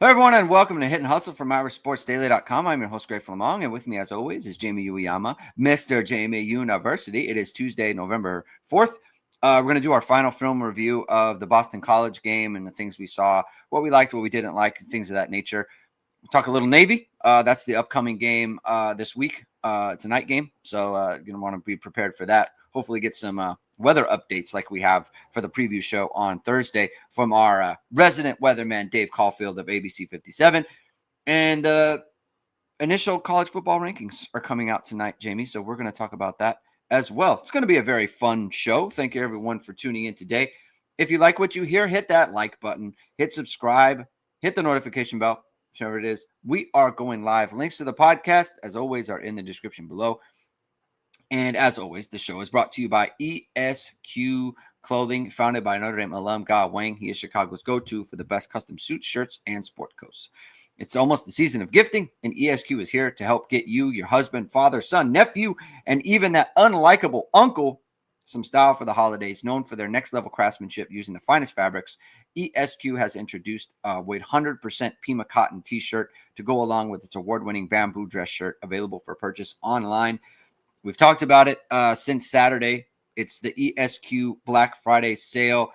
Hello, everyone, and welcome to Hit and Hustle from IrishSportsDaily.com. I'm your host, Greg Flammang, and with me, as always, is Jamie Uyeyama, Mr. Jamie University. It is Tuesday, November 4th. We're going to do our final film review of the Boston College game and the things we saw, what we liked, what we didn't like, and things of that nature. We'll talk a little Navy. That's the upcoming game this week. It's a night game, so you're going to want to be prepared for that. Hopefully get some weather updates like we have for the preview show on Thursday from our resident weatherman, Dave Caulfield of ABC 57. And initial college football rankings are coming out tonight, Jamie, so we're going to talk about that as well. It's going to be a very fun show. Thank you, everyone, for tuning in today. If you like what you hear, hit that like button, hit subscribe, hit the notification bell, whichever it is. We are going live. Links to the podcast, as always, are in the description below. And as always, the show is brought to you by ESQ Clothing, founded by Notre Dame alum Ga Wang. He is Chicago's go-to for the best custom suits, shirts, and sport coats. It's almost the season of gifting, and ESQ is here to help get you, your husband, father, son, nephew, and even that unlikable uncle some style for the holidays. Known for their next-level craftsmanship using the finest fabrics, ESQ has introduced a 100% Pima cotton t-shirt to go along with its award-winning bamboo dress shirt, available for purchase online. We've talked about it since Saturday. It's the ESQ Black Friday sale.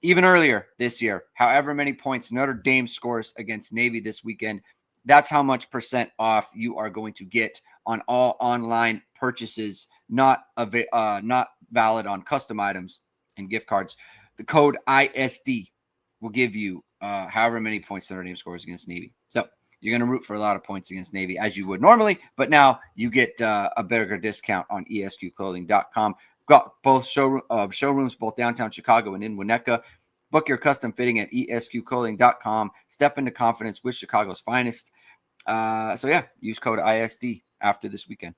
Even earlier this year, however many points Notre Dame scores against Navy this weekend, that's how much percent off you are going to get on all online purchases, not valid on custom items and gift cards. The code ISD will give you however many points Notre Dame scores against Navy. So you're going to root for a lot of points against Navy as you would normally, but now you get a bigger discount on ESQclothing.com. Got both showrooms, both downtown Chicago and in Winnetka. Book your custom fitting at ESQclothing.com. Step into confidence with Chicago's finest. So yeah, use code ISD after this weekend,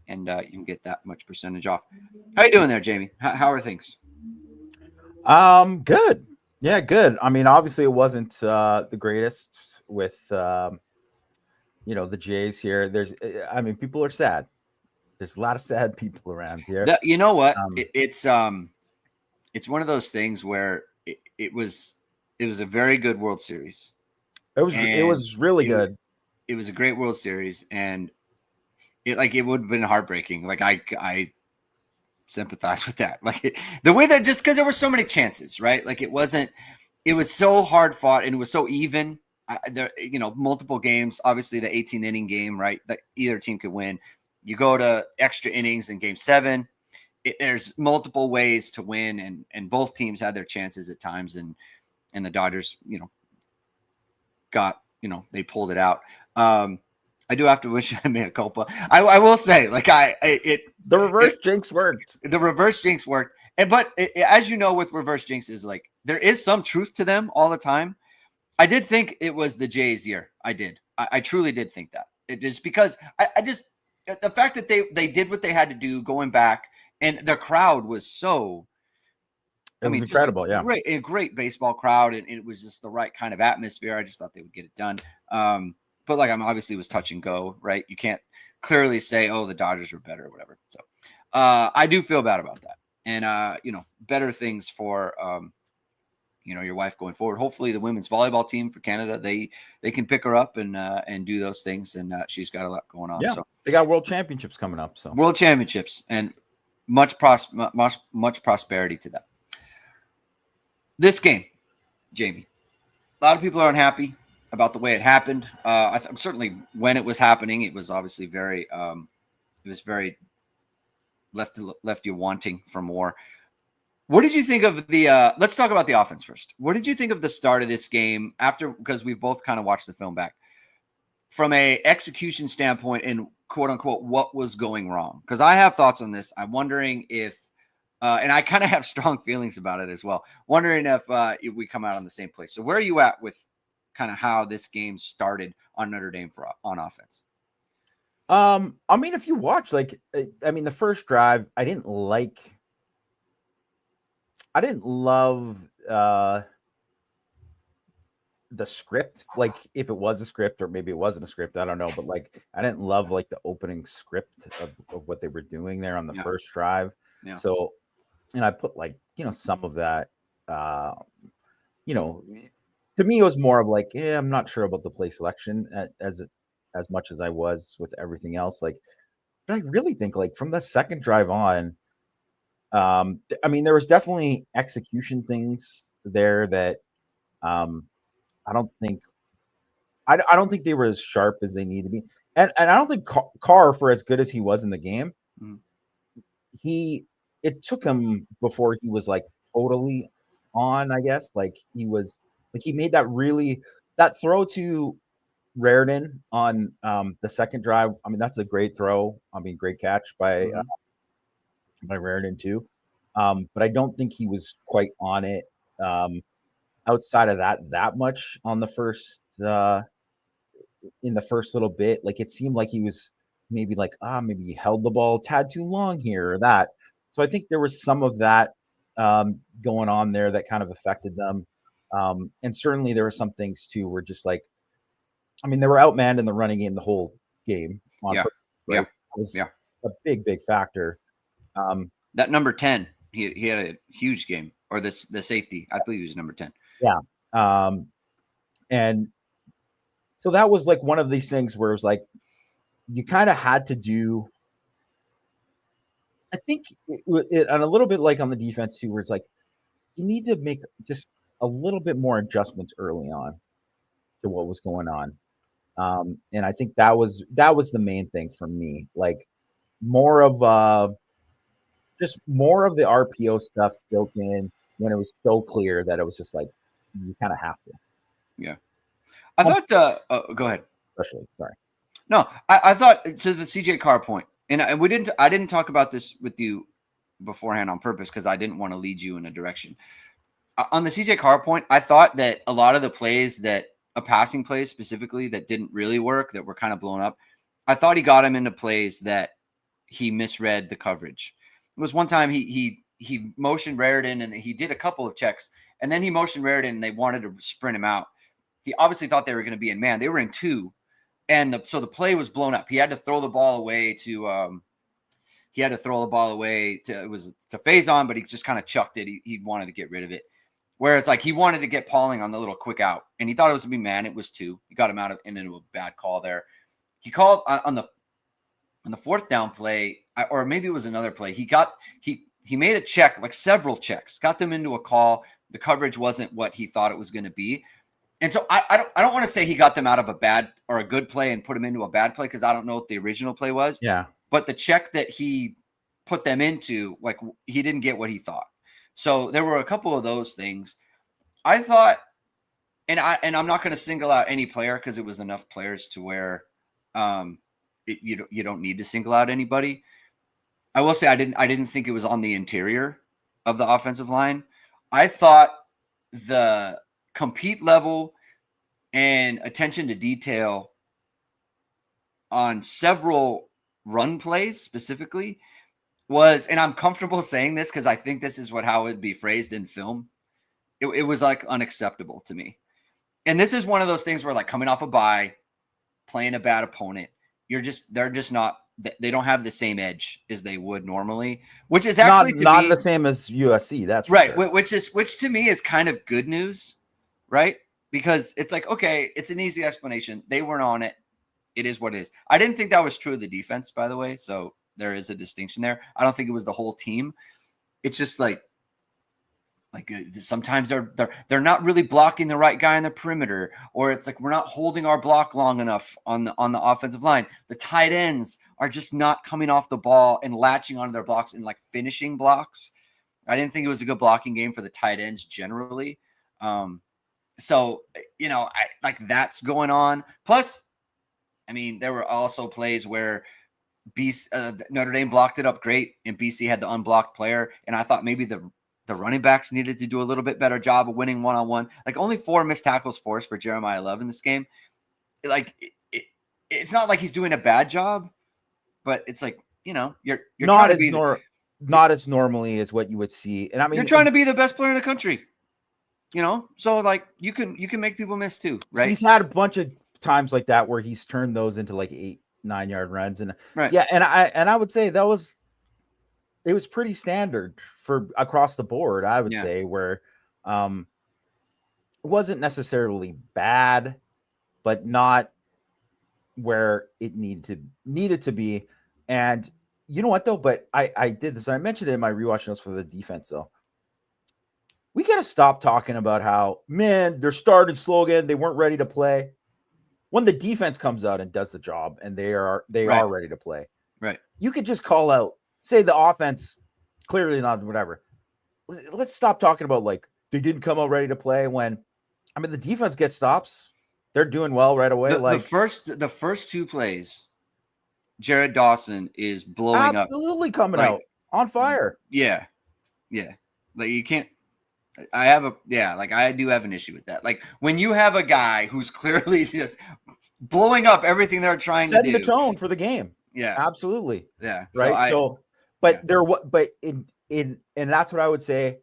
and you can get that much percentage off. How you doing there, Jamie? How are things? Good. Yeah, good. I mean, obviously it wasn't the greatest with the Jays here. People are sad. There's a lot of sad people around here. You know what? It's one of those things where it was a very good World Series. It was really good. It was a great World Series, and it would have been heartbreaking. Like I sympathize with that. Like the way that, just because there were so many chances, right? Like it was so hard fought, and it was so even. There, multiple games. Obviously, the 18-inning game, right? That either team could win. You go to extra innings in Game 7. There's multiple ways to win, and both teams had their chances at times, and the Dodgers, they pulled it out. I do have to wish I made a culpa. I will say, the reverse jinx worked. The reverse jinx worked, but as you know, with reverse jinxes, like there is some truth to them all the time. I did think it was the Jays' year. I did. I truly did think that. It is because I just, the fact that they did what they had to do going back, and the crowd was so. It was incredible. A great baseball crowd, and it was just the right kind of atmosphere. I just thought they would get it done. But I'm obviously it was touch and go, right? You can't clearly say, oh, the Dodgers were better or whatever. So I do feel bad about that, and better things for your wife going forward. Hopefully the women's volleyball team for Canada, they can pick her up and do those things. And she's got a lot going on. Yeah, so they got world championships coming up. So world championships, and much prosperity to them. This game, Jamie, a lot of people are unhappy about the way it happened. Certainly when it was happening, it was obviously very left you wanting for more. What did you think of the let's talk about the offense first. What did you think of the start of this game because we've both kind of watched the film back from a execution standpoint and quote unquote what was going wrong? Because I have thoughts on this. I'm wondering if and I kind of have strong feelings about it as well. Wondering if we come out on the same place. So where are you at with kind of how this game started on Notre Dame on offense? If you watch, the first drive, I didn't love the script. Like if it was a script or maybe it wasn't a script, I don't know. But I didn't love the opening script of what they were doing there on the first drive. Yeah. So, and I put some of that, to me, it was more of like, yeah, I'm not sure about the play selection as much as I was with everything else. Like, but I really think like from the second drive on, I mean, there was definitely execution things there that I don't think I don't think they were as sharp as they need to be, and I don't think Carr, for as good as he was in the game, Mm. it took him before he was like totally on. I guess like he made that throw to Raritan on the second drive. I mean, that's a great throw. I mean, great catch by Raritan too. But I don't think he was quite on it outside of that much on the first in the first little bit. Like it seemed like he was maybe like maybe he held the ball a tad too long here or that. So I think there was some of that going on there that kind of affected them. And certainly there were some things too where just like, I mean, they were outmanned in the running game the whole game on Yeah. purpose, right? Yeah. It was Yeah. a big factor. That number 10, he had a huge game, or the safety. I believe he was number 10. Yeah. And so that was like one of these things where it was like you kind of had to do. I think and a little bit like on the defense too, where it's like you need to make just a little bit more adjustments early on to what was going on. And I think that was the main thing for me. Like more of just more of the RPO stuff built in when it was so clear that it was just like you kind of have to. Yeah. I thought go ahead. Especially, sorry. No, I thought to the CJ Carr point, and I didn't talk about this with you beforehand on purpose because I didn't want to lead you in a direction. On the CJ Carr point, I thought that a lot of the plays passing plays specifically that didn't really work, that were kind of blown up, I thought he got him into plays that he misread the coverage. It was one time he motioned Raritan and he did a couple of checks, and then he motioned Raritan and they wanted to sprint him out. He obviously thought they were going to be in man. They were in two. And so the play was blown up. He had to throw the ball away to phase on, but he just kind of chucked it. He wanted to get rid of it. Whereas like he wanted to get Pauling on the little quick out, and he thought it was gonna be man. It was two. He got him out of into a bad call there. He called on the fourth down play, or maybe it was another play. He made a check, like several checks, got them into a call. The coverage wasn't what he thought it was going to be. And so I don't want to say he got them out of a bad or a good play and put them into a bad play, because I don't know what the original play was. Yeah. But the check that he put them into, like he didn't get what he thought. So there were a couple of those things. I thought, and I'm not going to single out any player because it was enough players to where you don't need to single out anybody. I will say I didn't think it was on the interior of the offensive line. I thought the compete level and attention to detail on several run plays specifically was, and I'm comfortable saying this because I think this is how it would be phrased in film. It was like unacceptable to me. And this is one of those things where, like, coming off a bye, playing a bad opponent, they're just not, they don't have the same edge as they would normally, which is actually not the same as USC. That's right. Sure. Which to me is kind of good news, right? Because it's like, okay, it's an easy explanation. They weren't on it. It is what it is. I didn't think that was true of the defense, by the way. So there is a distinction there. I don't think it was the whole team. It's just like sometimes they're not really blocking the right guy on the perimeter, or it's like we're not holding our block long enough on the offensive line. The tight ends are just not coming off the ball and latching onto their blocks and like finishing blocks. I didn't think it was a good blocking game for the tight ends generally. So, that's going on. Plus, I mean, there were also plays where Notre Dame blocked it up great, and BC had the unblocked player. And I thought maybe the running backs needed to do a little bit better job of winning one-on-one. Like, only 4 missed tackles forced for Jeremiah Love in this game. Like, it's not like he's doing a bad job, but it's like, you're not as not as normally as what you would see. And I mean, you're trying to be the best player in the country. So like you can make people miss too, right? He's had a bunch of times like that where he's turned those into like 8-9 yard runs, and right. Yeah, and I would say it was pretty standard for across the board. I would say where wasn't necessarily bad, but not where it needed to be. And you know what though? But I did this. I mentioned it in my rewatch notes for the defense though. We got to stop talking about how, man, they're starting slow again. They weren't ready to play. When the defense comes out and does the job and they are ready to play. Right. You could just call out, say the offense clearly not whatever. Let's stop talking about like they didn't come out ready to play when, I mean, the defense gets stops. They're doing well right away. The first 2 plays, Jared Dawson is blowing up. Absolutely coming out on fire. Yeah. Yeah. Like you can't, I do have an issue with that. Like when you have a guy who's clearly just blowing up everything they're trying to do. Setting the tone for the game. Yeah. Absolutely. Yeah. Right. And that's what I would say.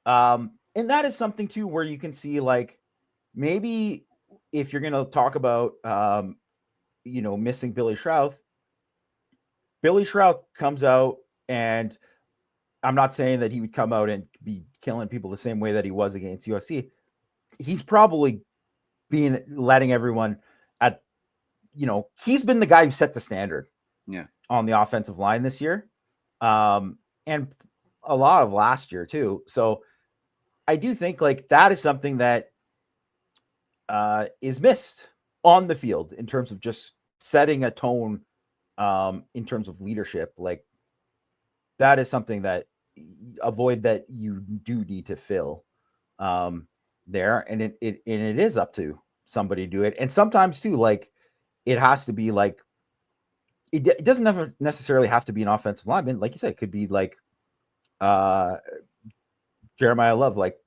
And that is something too, where you can see like, maybe if you're going to talk about, missing Billy Schrauth comes out, and I'm not saying that he would come out and be killing people the same way that he was against USC. He's probably letting everyone he's been the guy who set the standard on the offensive line this year. And a lot of last year too. So I do think like that is something that is missed on the field in terms of just setting a tone in terms of leadership. Like that is something that you do need to fill there. And it is up to somebody to do it. And sometimes too, like it has to be like, it doesn't necessarily have to be an offensive lineman. Like you said, it could be like Jeremiah Love, like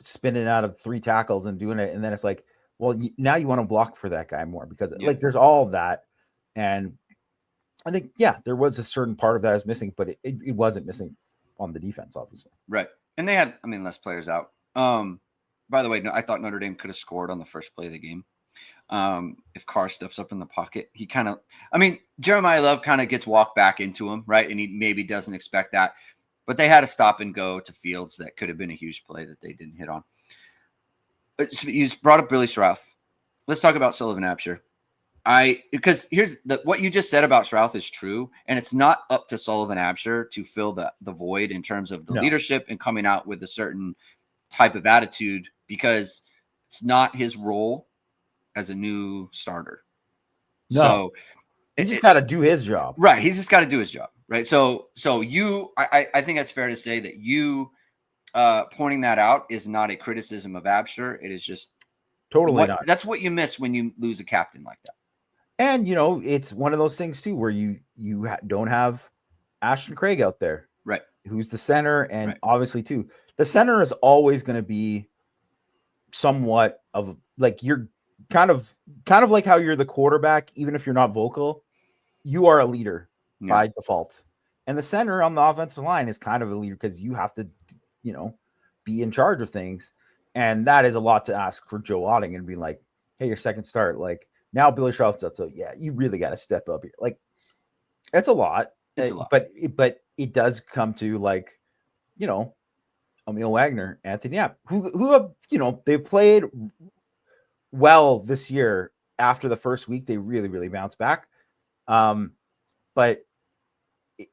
spinning out of 3 tackles and doing it. And then it's like, well, now you want to block for that guy more because like there's all of that. And I think, there was a certain part of that was missing, but it wasn't missing on the defense, obviously. Right. And they had, less players out. By the way, I thought Notre Dame could have scored on the first play of the game. If Carr steps up in the pocket, he kind of, Jeremiah Love kind of gets walked back into him, right? And he maybe doesn't expect that, but they had a stop and go to Fields that could have been a huge play that they didn't hit on. You brought up Billy Schrauth. Let's talk about Sullivan Absher. Because here's what you just said about Schrauth is true, and it's not up to Sullivan Absher to fill the void in terms of the leadership and coming out with a certain type of attitude, because it's not his role as a new starter. No. So he just got to do his job. Right. He's just got to do his job. Right. So I think that's fair to say that you pointing that out is not a criticism of Absher. It is just totally not. That's what you miss when you lose a captain like that. And, it's one of those things too, where you don't have Ashton Craig out there, right? Who's the center. And obviously too, the center is always going to be somewhat of like, you're kind of like how you're the quarterback, even if you're not vocal, you are a leader by default. And the center on the offensive line is kind of a leader because you have to, be in charge of things. And that is a lot to ask for Joe Otting and be like, hey, your second start, like now Billy Schrauth's out. So you really got to step up here. Like it's a lot. It's a lot. But it does come to like, Emil Wagner, Anthony Yap, who have, they've played well this year. After the first week, they really, really bounced back. But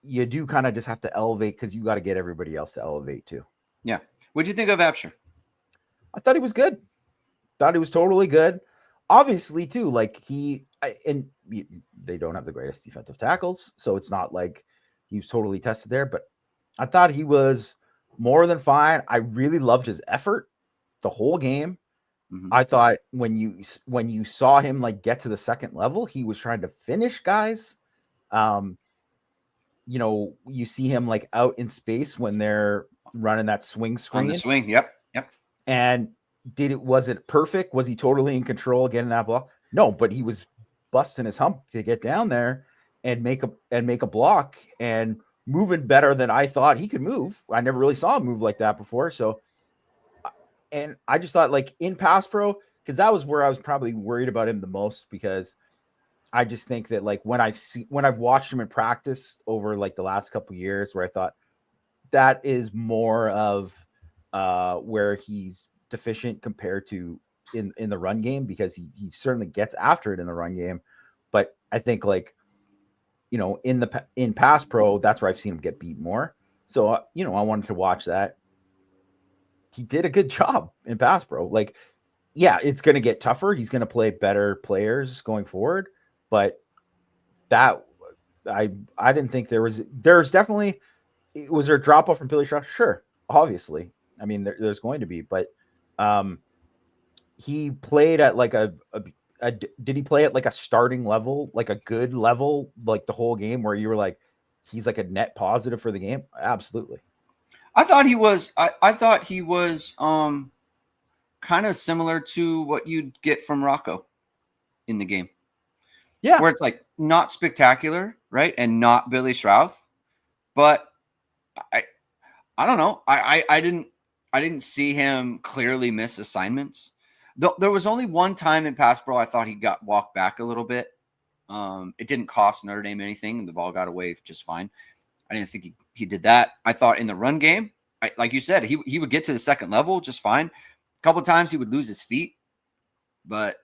you do kind of just have to elevate because you got to get everybody else to elevate too. Yeah. What'd you think of Absher? I thought he was good. Thought he was totally good. Obviously, too, like they don't have the greatest defensive tackles, so it's not like he was totally tested there. But I thought he was more than fine. I really loved his effort the whole game. Mm-hmm. I thought when you saw him like get to the second level, he was trying to finish guys. You see him like out in space when they're running that swing screen. On the swing, yep. And was it perfect? Was he totally in control getting that ball? No, but he was busting his hump to get down there and make a block and moving better than I thought he could move. I never really saw him move like that before. So, and I just thought like in pass pro, because that was where I was probably worried about him the most, because I just think that like when I've watched him in practice over like the last couple of years, where I thought that is more of where he's deficient compared to in the run game, because he certainly gets after it in the run game. But I think, like, in pass pro, that's where I've seen him get beat more. So, I wanted to watch that. He did a good job in pass pro. Like, yeah, it's going to get tougher. He's going to play better players going forward. But that, I didn't think there's definitely, was there a drop off from Billy Shaw? Sure. Obviously. I mean, there's going to be, but he played at like did he play at like a starting level, like a good level, like the whole game, where you were like, he's like a net positive for the game? Absolutely. I thought he was. I thought he was kind of similar to what you'd get from Rocco in the game. Yeah, where it's like not spectacular, right, and not Billy Strouth, but I don't know. I didn't see him clearly miss assignments. There was only one time in pass pro I thought he got walked back a little bit. It didn't cost Notre Dame anything, and the ball got away just fine. I didn't think he did that. I thought in the run game, like you said, he would get to the second level just fine. A couple of times he would lose his feet, but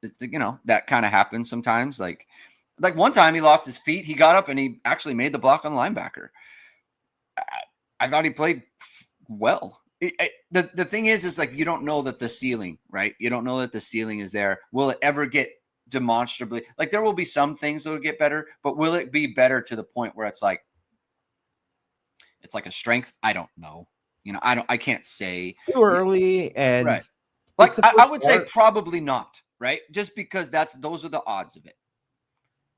that kind of happens sometimes. Like one time he lost his feet. He got up and he actually made the block on the linebacker. I thought he played well. The thing is like, you don't know that the ceiling, right? You don't know that the ceiling is there. Will it ever get demonstrably, like, there will be some things that will get better, but will it be better to the point where it's like a strength? I don't know. I can't say. Too early, and right. Like, I would say probably not, right? Just because those are the odds of it.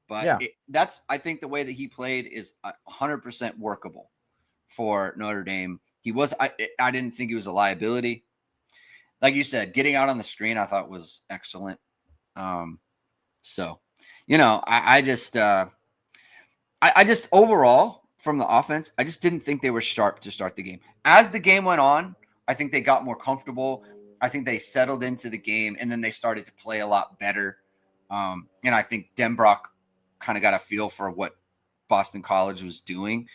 But yeah, I think the way that he played is 100% workable for Notre Dame. I didn't think he was a liability. Like you said, getting out on the screen, I thought was excellent. So, I just overall, from the offense, I just didn't think they were sharp to start the game. As the game went on, I think they got more comfortable. I think they settled into the game, and then they started to play a lot better. And I think Denbrock kind of got a feel for what Boston College was doing.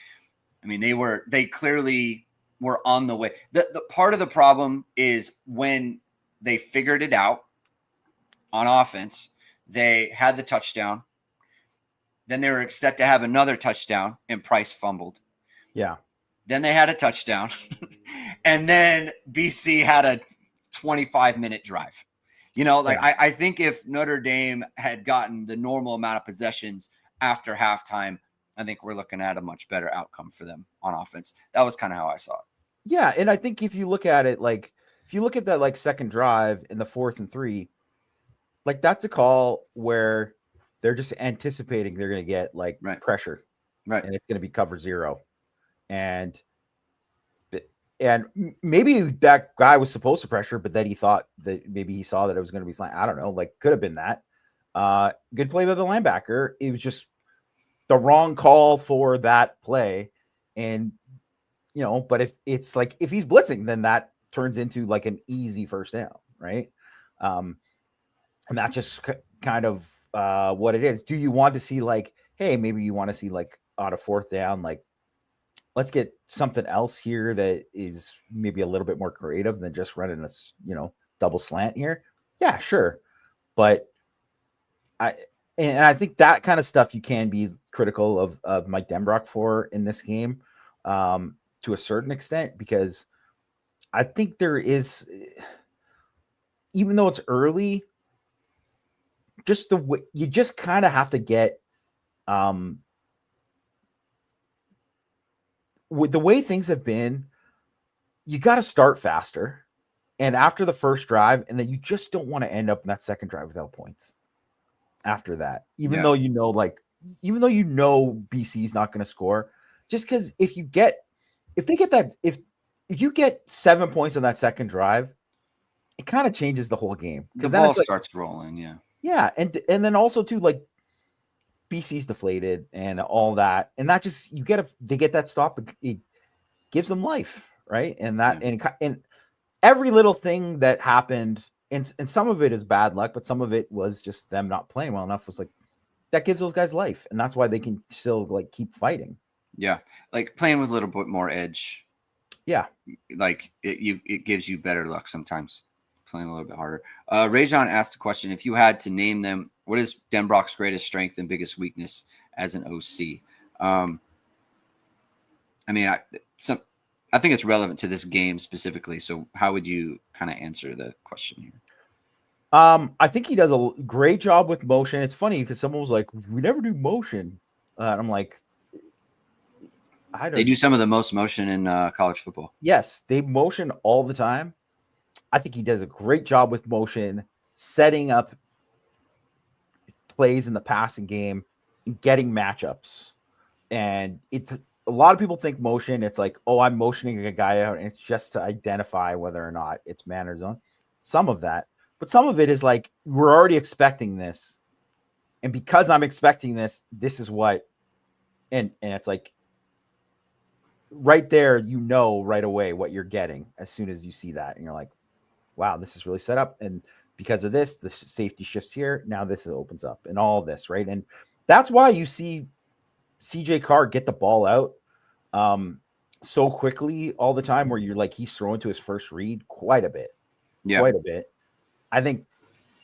I mean, they clearly were on the way. The part of the problem is when they figured it out on offense, they had the touchdown. Then they were set to have another touchdown, and Price fumbled. Yeah. Then they had a touchdown. And then BC had a 25-minute drive. I think if Notre Dame had gotten the normal amount of possessions after halftime, I think we're looking at a much better outcome for them on offense. That was kind of how I saw it. Yeah, and I think if you look at it, like, if you look at that, like, second drive in the 4th and 3, like, that's a call where they're just anticipating they're going to get, like, pressure. Right. And it's going to be cover 0. And maybe that guy was supposed to pressure, but then he thought that maybe he saw that it was going to be slant. I don't know. Like, could have been that. Good play by the linebacker. It was just the wrong call for that play. And, but if it's like, if he's blitzing, then that turns into like an easy first down, right? And that's just kind of what it is. Do you want to see, like, hey, maybe you want to see, like, on a 4th down, like, let's get something else here that is maybe a little bit more creative than just running a, double slant here. Yeah, sure. But I think that kind of stuff you can be critical of Mike Denbrock for in this game, to a certain extent, because I think there is, even though it's early, just the way you just kind of have to get, with the way things have been, you got to start faster. And after the first drive, and then you just don't want to end up in that second drive without points after that, even though BC's not going to score, just because if you get 7 points on that second drive, it kind of changes the whole game. The ball starts rolling. Yeah. Yeah. And then also too, like, BC's deflated and all that. And that just, they get that stop. It gives them life. Right. And that, and every little thing that happened, and some of it is bad luck, but some of it was just them not playing well enough, was like, that gives those guys life. And that's why they can still, like, keep fighting. Yeah. Like, playing with a little bit more edge. Yeah. Like it gives you better luck sometimes playing a little bit harder. Rajon asked the question: if you had to name them, what is Denbrock's greatest strength and biggest weakness as an OC? I mean, I think it's relevant to this game specifically. So how would you kind of answer the question here? I think he does a great job with motion. It's funny because someone was like, "We never do motion." I'm like, They do some of the most motion in college football. Yes, they motion all the time. I think he does a great job with motion, setting up plays in the passing game, and getting matchups. And it's a lot of people think motion. It's like, oh, I'm motioning a guy out, and it's just to identify whether or not it's man or zone. Some of that, but some of it is like we're already expecting this, and because I'm expecting this, this is what, and it's like right there, you know right away what you're getting as soon as you see that, and you're like, wow, this is really set up, and because of this, the safety shifts here. Now this opens up, and all of this, right? And that's why you see CJ Carr get the ball out so quickly all the time, where you're like, he's throwing to his first read quite a bit. I think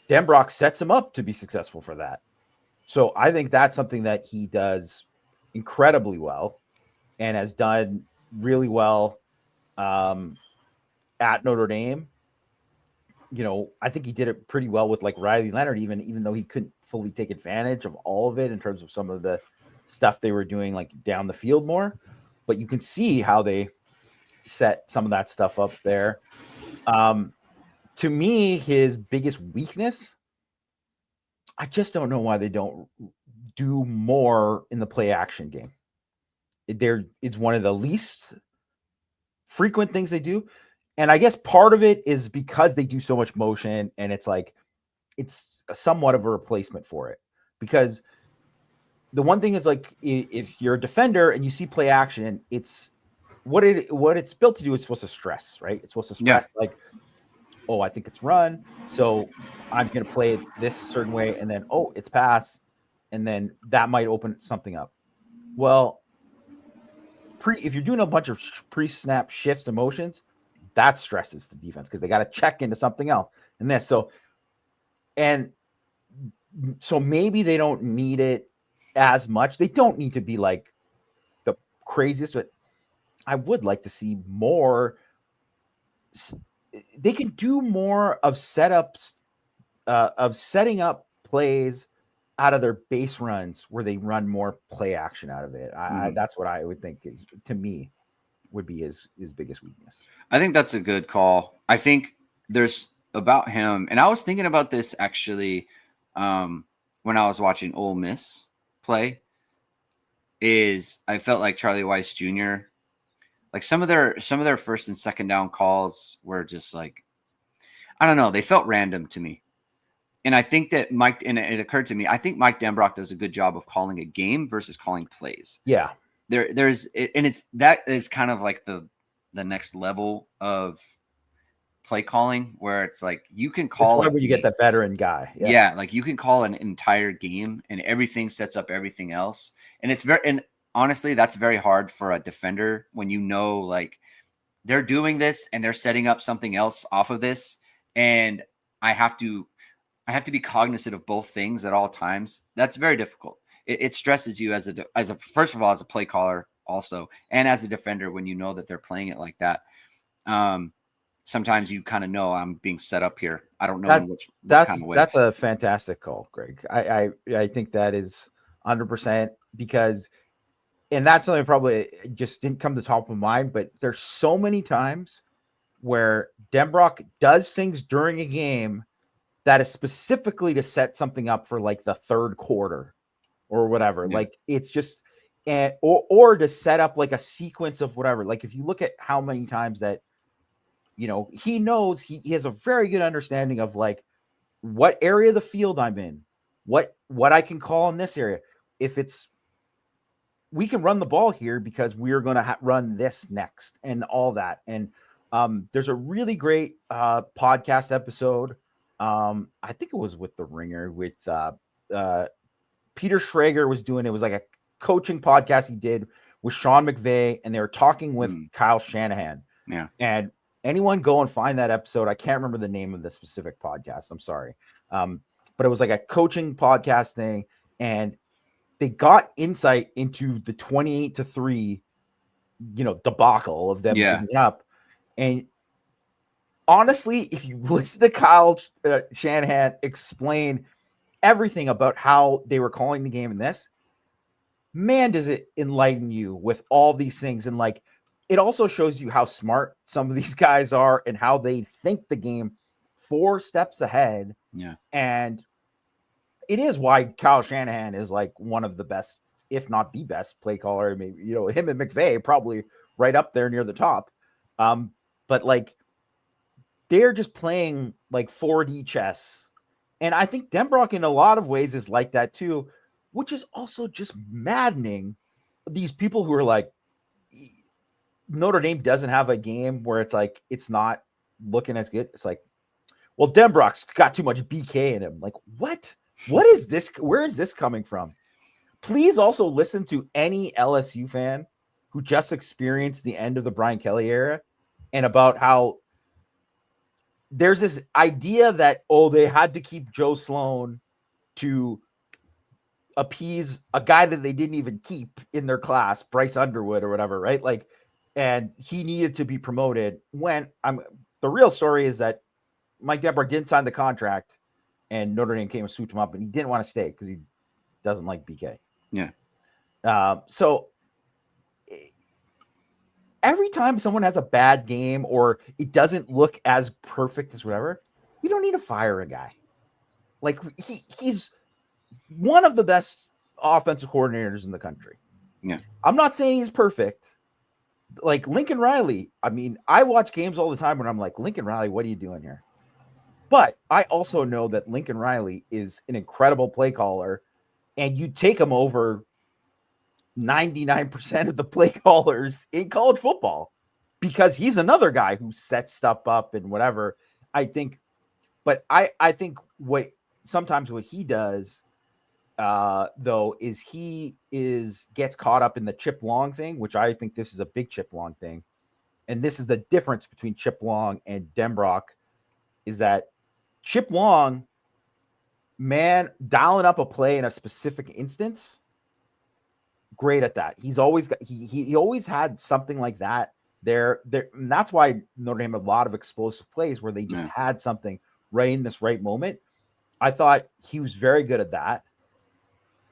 Denbrock sets him up to be successful for that. So I think that's something that he does incredibly well and has done really well at Notre Dame. You know, I think he did it pretty well with like Riley Leonard, even though he couldn't fully take advantage of all of it in terms of some of the stuff they were doing like down the field more. But you can see how they set some of that stuff up there. To me, his biggest weakness, I just don't know why they don't do more in the play action game. It's one of the least frequent things they do. And I guess part of it is because they do so much motion, and it's like, it's somewhat of a replacement for it. Because the one thing is like, if you're a defender and you see play action, it's what it's built to do is supposed to stress, right? It's supposed to stress like, oh, I think it's run, so I'm going to play it this certain way, and then, oh, it's pass, and then that might open something up. Well, if you're doing a bunch of pre-snap shifts and motions, that stresses the defense because they got to check into something else. And this, so maybe they don't need it as much. They don't need to be like the craziest, but I would like to see more. They can do more of setups, of setting up plays out of their base runs where they run more play action out of it. That's what I would think is, to me, would be his biggest weakness. I think that's a good call. I think there's about him, and I was thinking about this actually when I was watching Ole Miss play, is I felt like Charlie Weiss Jr., like some of their first and second down calls were just like, I don't know, they felt random to me. And I think that it occurred to me, I think Mike Denbrock does a good job of calling a game versus calling plays. Yeah. That is kind of like the next level of play calling, where it's like you can call it when you get that veteran guy. Yeah, like you can call an entire game and everything sets up everything else. And honestly, that's very hard for a defender when you know like they're doing this and they're setting up something else off of this, and I have to be cognizant of both things at all times. That's very difficult. It stresses you as a first of all, as a play caller also, and as a defender when you know that they're playing it like that. Sometimes you kind of know I'm being set up here. I don't know what kind of way. That's a fantastic call, Greg. I think that is 100% because, and that's something probably just didn't come to the top of mind, but there's so many times where Denbrock does things during a game that is specifically to set something up for like the third quarter or whatever. Yeah. Like it's just, or to set up like a sequence of whatever. Like if you look at how many times that, you know, he knows he has a very good understanding of like what area of the field I'm in, what I can call in this area. If we can run the ball here because we're going to run this next and all that. And there's a really great podcast episode. I think it was with The Ringer with Peter Schrager was doing, it was like a coaching podcast he did with Sean McVay, and they were talking with Kyle Shanahan Yeah. And anyone go and find that episode. I can't remember the name of the specific podcast. I'm sorry. But it was like a coaching podcast thing. And they got insight into the 28-3, debacle of them giving up. And honestly, if you listen to Kyle Shanahan explain everything about how they were calling the game in this, man, does it enlighten you with all these things. And like, it also shows you how smart some of these guys are and how they think the game 4 steps ahead. Yeah. And it is why Kyle Shanahan is like one of the best, if not the best play caller. Maybe, him and McVay probably right up there near the top. But like, they're just playing like 4D chess. And I think Denbrock in a lot of ways is like that too, which is also just maddening. These people who are like, Notre Dame doesn't have a game where it's like, it's not looking as good. It's like, well, Denbrock's got too much BK in him. Like, what? What is this? Where is this coming from? Please also listen to any LSU fan who just experienced the end of the Brian Kelly era and about how there's this idea that, they had to keep Joe Sloan to appease a guy that they didn't even keep in their class, Bryce Underwood or whatever, right? Like, and he needed to be promoted when the real story is that Mike Denbrock didn't sign the contract and Notre Dame came and swooped him up and he didn't want to stay because he doesn't like BK. Yeah. So every time someone has a bad game or it doesn't look as perfect as whatever, you don't need to fire a guy. Like he's one of the best offensive coordinators in the country. Yeah. I'm not saying he's perfect. Like Lincoln Riley, I mean, I watch games all the time when I'm like, Lincoln Riley, what are you doing here? But I also know that Lincoln Riley is an incredible play caller, and you take him over 99% of the play callers in college football because he's another guy who sets stuff up and whatever. I think what he does though is he gets caught up in the Chip Long thing, which I think this is a big Chip Long thing. And this is the difference between Chip Long and Denbrock is that Chip Long, man, dialing up a play in a specific instance, great at that. He's always got, he always had something like that there. And that's why Notre Dame had a lot of explosive plays where they just had something right in this right moment. I thought he was very good at that.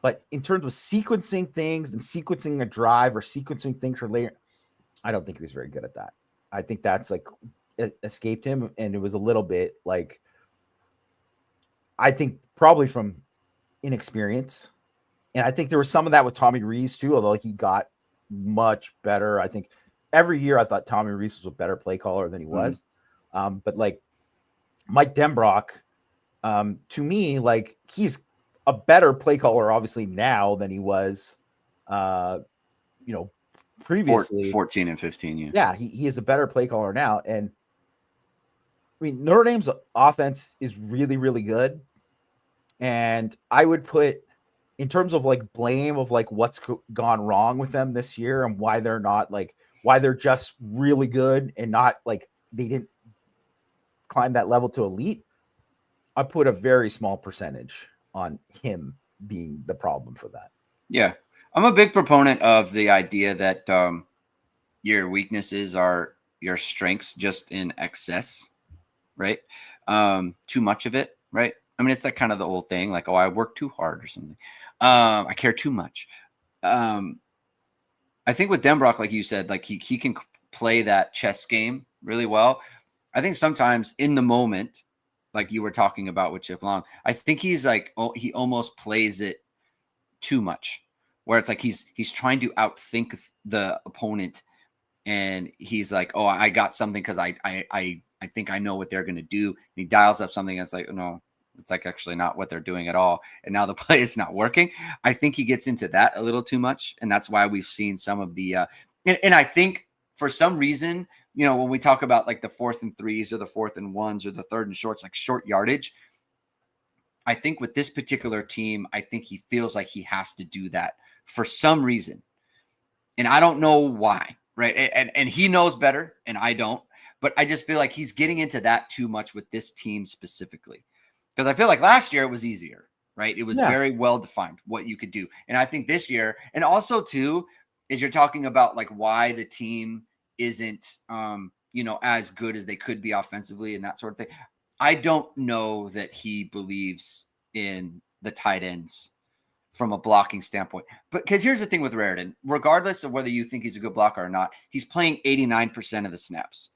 But in terms of sequencing things and sequencing a drive or sequencing things for later, I don't think he was very good at that. I think that's like it escaped him. And it was a little bit like, I think probably from inexperience. And I think there was some of that with Tommy Rees too, although he got much better. I think every year I thought Tommy Rees was a better play caller than he was. But like Mike Denbrock, to me, like he's a better play caller, obviously now than he was, previously 14 and 15. Yeah. Yeah. He is a better play caller now. And I mean, Notre Dame's offense is really, really good. And I would put, in terms of like blame of like what's gone wrong with them this year and why they're not like, why they're just really good and not like they didn't climb that level to elite, I put a very small percentage on him being the problem for that. Yeah. I'm a big proponent of the idea that your weaknesses are your strengths just in excess, right? Too much of it, right? I mean, it's like kind of the old thing, like, I work too hard or something. I care too much. I think with Denbrock, like you said, like he can play that chess game really well. I think sometimes in the moment, like you were talking about with Chip Long, I think he's like, he almost plays it too much, where it's like he's trying to outthink the opponent, and he's like, I got something because I think I know what they're gonna do. And he dials up something, and it's like, no, it's like actually not what they're doing at all. And now the play is not working. I think he gets into that a little too much. And that's why we've seen some of the, and I think for some reason, when we talk about like the 4th and 3s or the 4th and 1s or the 3rd and shorts, like short yardage, I think with this particular team, I think he feels like he has to do that for some reason. And I don't know why. right? And he knows better, and I don't. But I just feel like he's getting into that too much with this team specifically, because I feel like last year it was easier, right? It was very well defined what you could do, and I think this year, and also too, is you're talking about like why the team isn't, as good as they could be offensively and that sort of thing. I don't know that he believes in the tight ends from a blocking standpoint. But because here's the thing with Raritan, regardless of whether you think he's a good blocker or not, he's playing 89% of the snaps.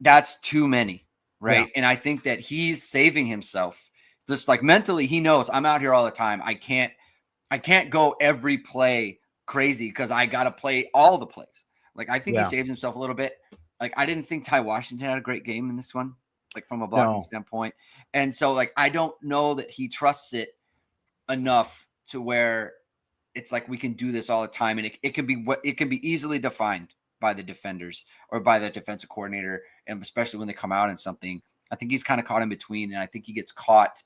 That's too many, right? And I think that he's saving himself. Just like mentally, he knows I'm out here all the time. I can't go every play crazy because I got to play all the plays. Like, I think he saves himself a little bit. Like, I didn't think Ty Washington had a great game in this one, like from a blocking standpoint. And so, like, I don't know that he trusts it enough to where it's like we can do this all the time, and it can be easily defined by the defenders or by the defensive coordinator, and especially when they come out in something. I think he's kind of caught in between, and I think he gets caught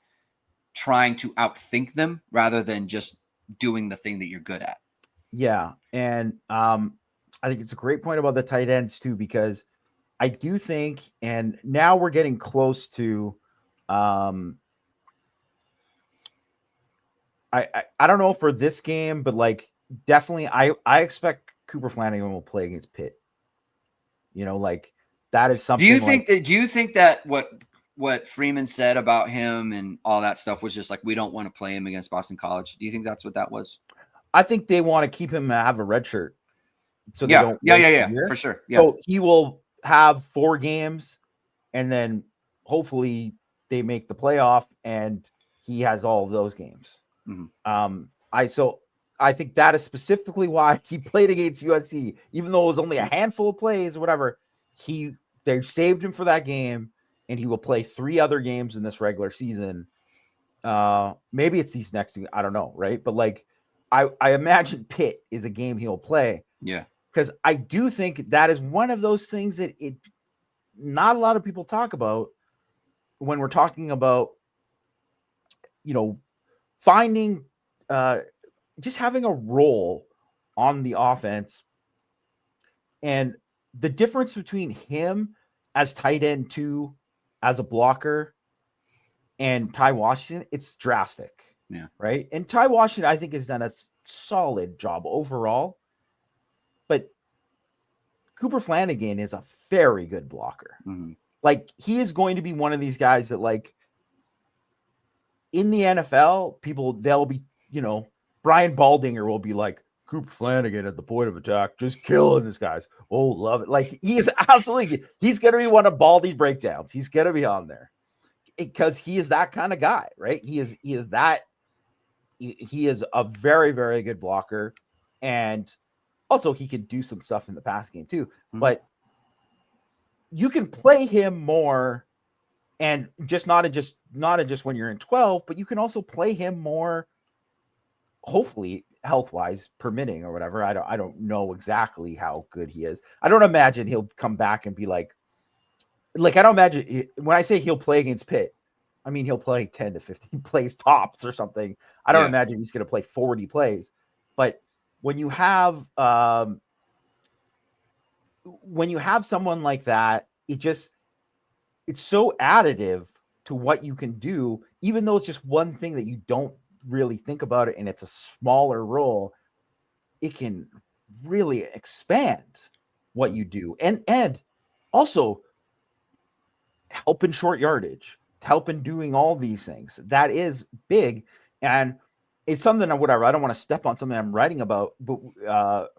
trying to outthink them rather than just doing the thing that you're good at. Yeah, and I think it's a great point about the tight ends too, because I do think, and now we're getting close to I don't know for this game, but like definitely I expect Cooper Flammang will play against Pitt. Like that is something. Do you think that what Freeman said about him and all that stuff was just like, we don't want to play him against Boston College? Do you think that's what that was? I think they want to keep him have a red shirt. So they don't for sure. Yeah. So he will have 4 games, and then hopefully they make the playoff and he has all of those games. Mm-hmm. I think that is specifically why he played against USC, even though it was only a handful of plays or whatever. They saved him for that game, and he will play 3 other games in this regular season. Maybe it's these next 2, I don't know, right? But like, I imagine Pitt is a game he'll play. Yeah, because I do think that is one of those things that not a lot of people talk about when we're talking about, finding, just having a role on the offense, and the difference between him as tight end 2, as a blocker, and Ty Washington, it's drastic. Yeah. Right. And Ty Washington, I think, has done a solid job overall, but Cooper Flammang is a very good blocker. Mm-hmm. Like, he is going to be one of these guys that, like, in the NFL, they'll be, Brian Baldinger will be like, Cooper Flammang at the point of attack, just killing this guys. Oh, love it. Like, he is absolutely, he's going to be one of Baldy's breakdowns. He's going to be on there because he is that kind of guy, right? He is a very, very good blocker. And also he can do some stuff in the pass game too, but you can play him more, and not just when you're in 12, but you can also play him more, hopefully health-wise permitting or whatever. I don't know exactly how good he is. I don't imagine he'll come back and be like I don't imagine, when I say he'll play against Pitt, I mean he'll play 10 to 15 plays tops or something. I don't imagine he's going to play 40 plays. But when you have someone like that, it's so additive to what you can do, even though it's just one thing that you don't really think about it, and it's a smaller role. It can really expand what you do, and also help in short yardage, help in doing all these things. That is big, and it's something I don't want to step on something I'm writing about, but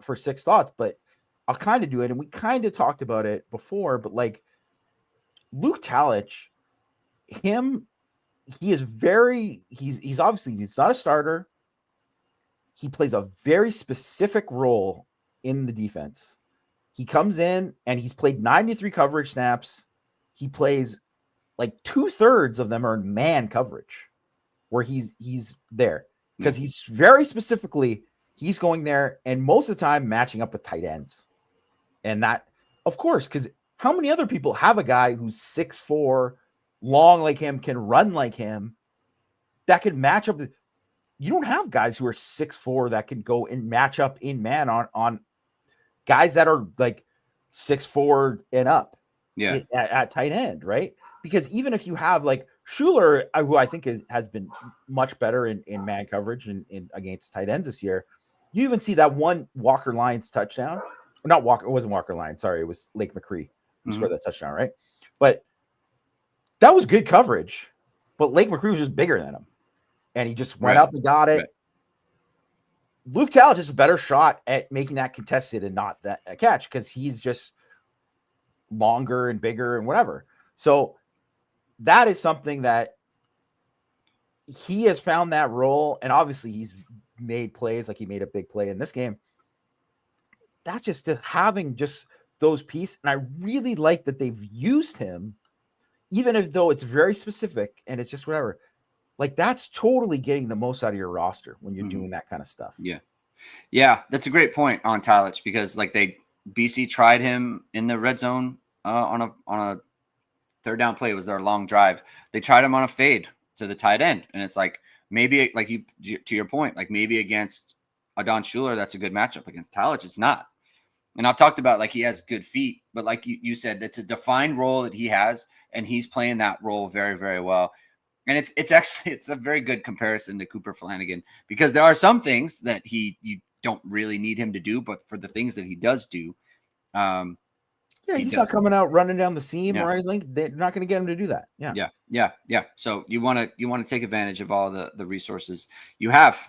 for Six Thoughts, but I'll kind of do it. And we kind of talked about it before, but like Luke Talich, he's obviously, he's not a starter. He plays a very specific role in the defense. He comes in and he's played 93 coverage snaps. He plays like 2/3 of them are in man coverage, where he's there because he's very specifically, he's going there and most of the time matching up with tight ends. And that, of course, because how many other people have a guy who's 6'4", long like him, can run like him, that can match up? You don't have guys who are 6'4" that can go and match up in man on guys that are like 6'4" and up Yeah. at tight end, right? Because even if you have like Schuler, who I think has been much better in man coverage and in against tight ends this year, you even see that one Walker Lyons touchdown. Not Walker, it wasn't Walker Lyons. Sorry, it was Lake McCree who scored that touchdown, right? But that was good coverage. But Lake McCree was just bigger than him. And he just went up and got it. Right. Luke Talbot is a better shot at making that contested and not that a catch because he's just longer and bigger and whatever. So that is something that he has found that role. And obviously he's made plays, like he made a big play in this game. That's just having just those pieces. And I really like that they've used him, even if though it's very specific and it's just whatever. Like that's totally getting the most out of your roster when you're doing that kind of stuff. Yeah. Yeah. That's a great point on Tylich because like BC tried him in the red zone on a third down play. It was their long drive. They tried him on a fade to the tight end. And it's like, maybe like to your point, like maybe against Adon Schuler, that's a good matchup. Against Tylich, it's not. And I've talked about like he has good feet, but like you said, that's a defined role that he has, and he's playing that role very, very well. And it's a very good comparison to Cooper Flammang because there are some things that you don't really need him to do, but for the things that he does do, he's not coming out running down the seam or anything. They're not going to get him to do that. Yeah. So you want to take advantage of all the resources you have.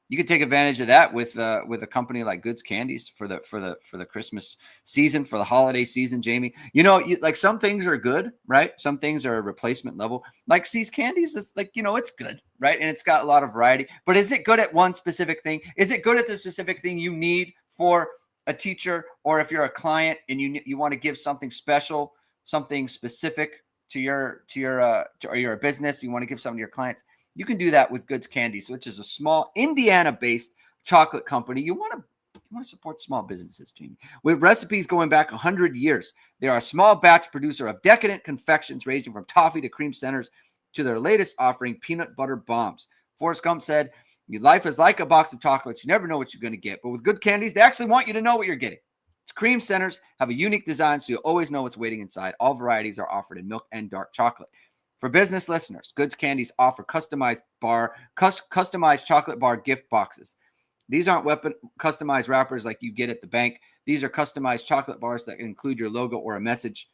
You could take advantage of that with a company like Goods Candies for the Christmas season, for the holiday season, Jamie. Like some things are good, right? Some things are a replacement level. Like C's Candies is like, it's good, right? And it's got a lot of variety. But is it good at one specific thing? Is it good at the specific thing you need for a teacher, or if you're a client and you want to give something special, something specific to your business, you want to give something to your clients? You can do that with Goods Candies, which is a small Indiana-based chocolate company. You want to support small businesses, Jamie. With recipes going back 100 years, they are a small batch producer of decadent confections ranging from toffee to cream centers to their latest offering, peanut butter bombs. Forrest Gump said, "Your life is like a box of chocolates. You never know what you're going to get. But with Good Candies, they actually want you to know what you're getting." Its cream centers have a unique design, so you always know what's waiting inside. All varieties are offered in milk and dark chocolate. For business listeners, Goods Candies offer customized chocolate bar gift boxes. These aren't customized wrappers like you get at the bank. These are customized chocolate bars that include your logo or a message.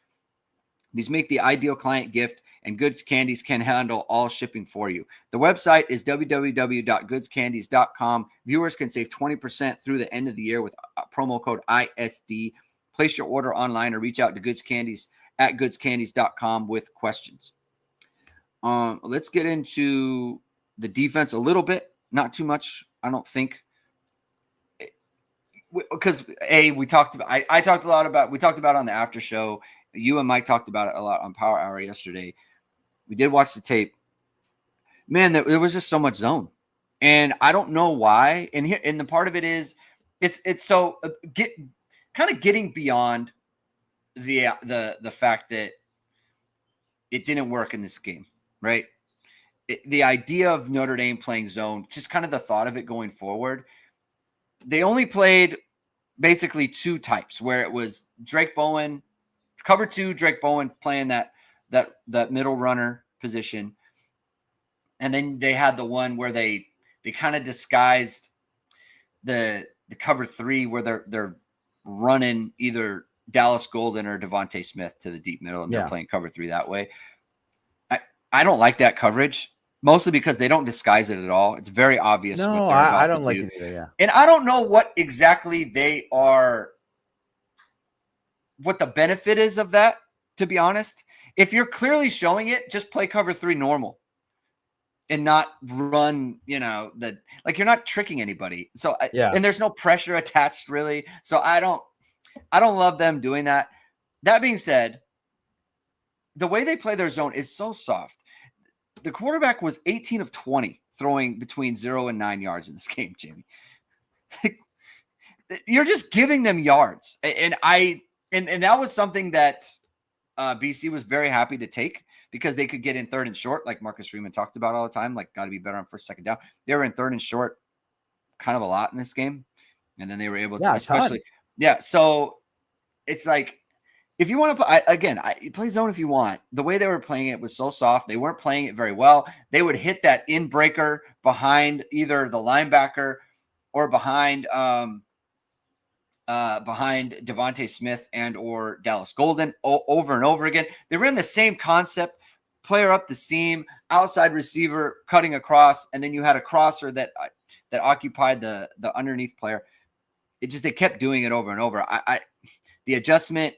These make the ideal client gift, and Goods Candies can handle all shipping for you. The website is www.goodscandies.com. Viewers can save 20% through the end of the year with promo code ISD. Place your order online or reach out to Goods Candies at goodscandies.com with questions. Let's get into the defense a little bit, not too much, I don't think, because we talked about it on the after show. You and Mike talked about it a lot on Power Hour yesterday. We did watch the tape. Man, there was just so much zone, and I don't know why. And the part of it is, it's so getting beyond the fact that it didn't work in this game. Right. The idea of Notre Dame playing zone, just kind of the thought of it going forward. They only played basically two types where it was Drake Bowen, cover two, Drake Bowen playing that middle runner position. And then they had the one where they kind of disguised the cover three where they're running either Dallas Golden or Devontae Smith to the deep middle, and they're playing cover three that way. I don't like that coverage, mostly because they don't disguise it at all. It's very obvious. No, I don't like it either. Yeah. And I don't know what exactly what the benefit is of that, to be honest. If you're clearly showing it, just play cover three normal and not run, you're not tricking anybody. So, and there's no pressure attached really. So I don't love them doing that. That being said, the way they play their zone is so soft. The quarterback was 18 of 20 throwing between 0 and 9 yards in this game, Jamie. You're just giving them yards. And that was something that BC was very happy to take because they could get in third and short, like Marcus Freeman talked about all the time, like got to be better on first, second down. They were in third and short kind of a lot in this game. And then they were able to, Yeah. So it's like, if you want to play, again, play zone if you want. The way they were playing it was so soft. They weren't playing it very well. They would hit that in breaker behind either the linebacker or behind Devontae Smith and or Dallas Golden over and over again. They ran the same concept: player up the seam, outside receiver cutting across, and then you had a crosser that occupied the underneath player. They kept doing it over and over. The adjustment.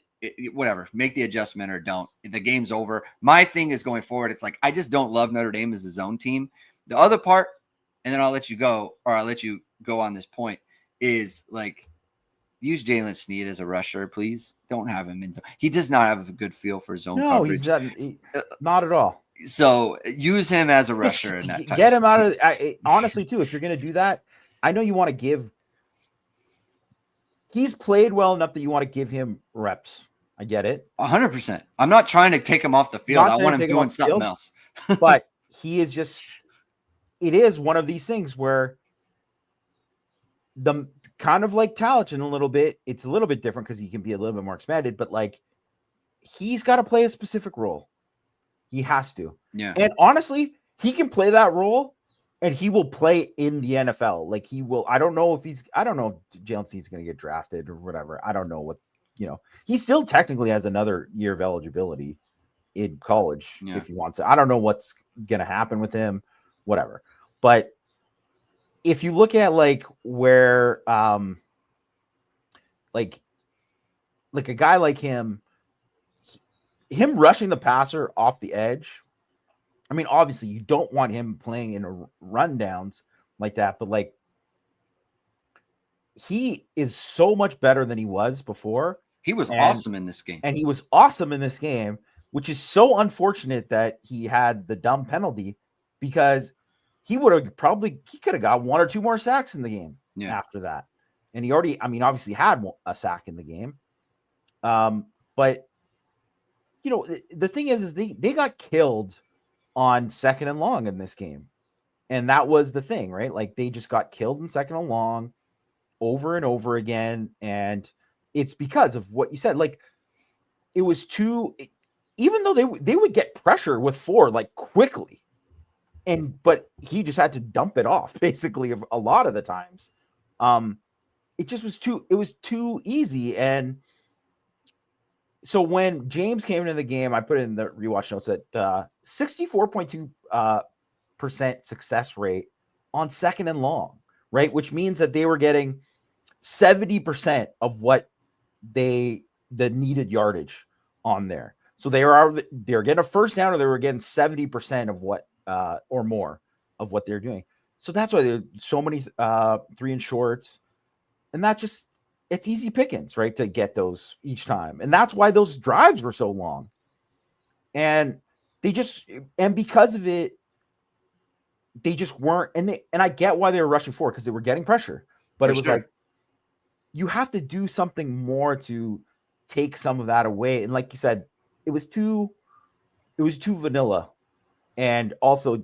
Whatever, make the adjustment or don't. The game's over. My thing is going forward. It's like, I just don't love Notre Dame as a zone team. The other part, and then I'll let you go on this point, is like, use Jalen Snead as a rusher, please. Don't have him in zone. He does not have a good feel for zone coverage. He's not at all. So use him as a rusher in that type. Get him out of honestly too. If you're going to do that, I know you want to give. He's played well enough that you want to give him reps. I get it. 100%. I'm not trying to take him off the field. I want him doing something else. But he is just, it is one of these things where the kind of like Talichin a little bit, it's a little bit different because he can be a little bit more expanded, but like he's got to play a specific role. He has to. Yeah. And honestly, he can play that role and he will play in the NFL. Like he will, I don't know if Jalen Snead's going to get drafted or whatever. I don't know what, he still technically has another year of eligibility in college if he wants to. I don't know what's going to happen with him, whatever. But if you look at like where, like a guy like him rushing the passer off the edge. I mean, obviously you don't want him playing in rundowns like that, but like he is so much better than he was before. He was awesome in this game. And he was awesome in this game, which is so unfortunate that he had the dumb penalty because he could have got one or two more sacks in the game after that. And he already, obviously had a sack in the game. But the thing is they got killed on 2nd and long in this game. And that was the thing, right? Like they just got killed in 2nd and long over and over again. And it's because of what you said. Like it was even though they would get pressure with 4 like quickly. But he just had to dump it off basically a lot of the times. It just was too easy. And so when James came into the game, I put in the rewatch notes that 64.2% success rate on 2nd and long, right? Which means that they were getting 70% of what the needed yardage on there. So they were getting a first down, or they were getting 70% of what or more of what they're doing. So that's why there's so many 3 and shorts, and that just, it's easy pickings, right, to get those each time. And that's why those drives were so long. And because of it, they just weren't, and I get why they were rushing forward because they were getting pressure, but it was like, you have to do something more to take some of that away. And like you said, it was too vanilla. And also,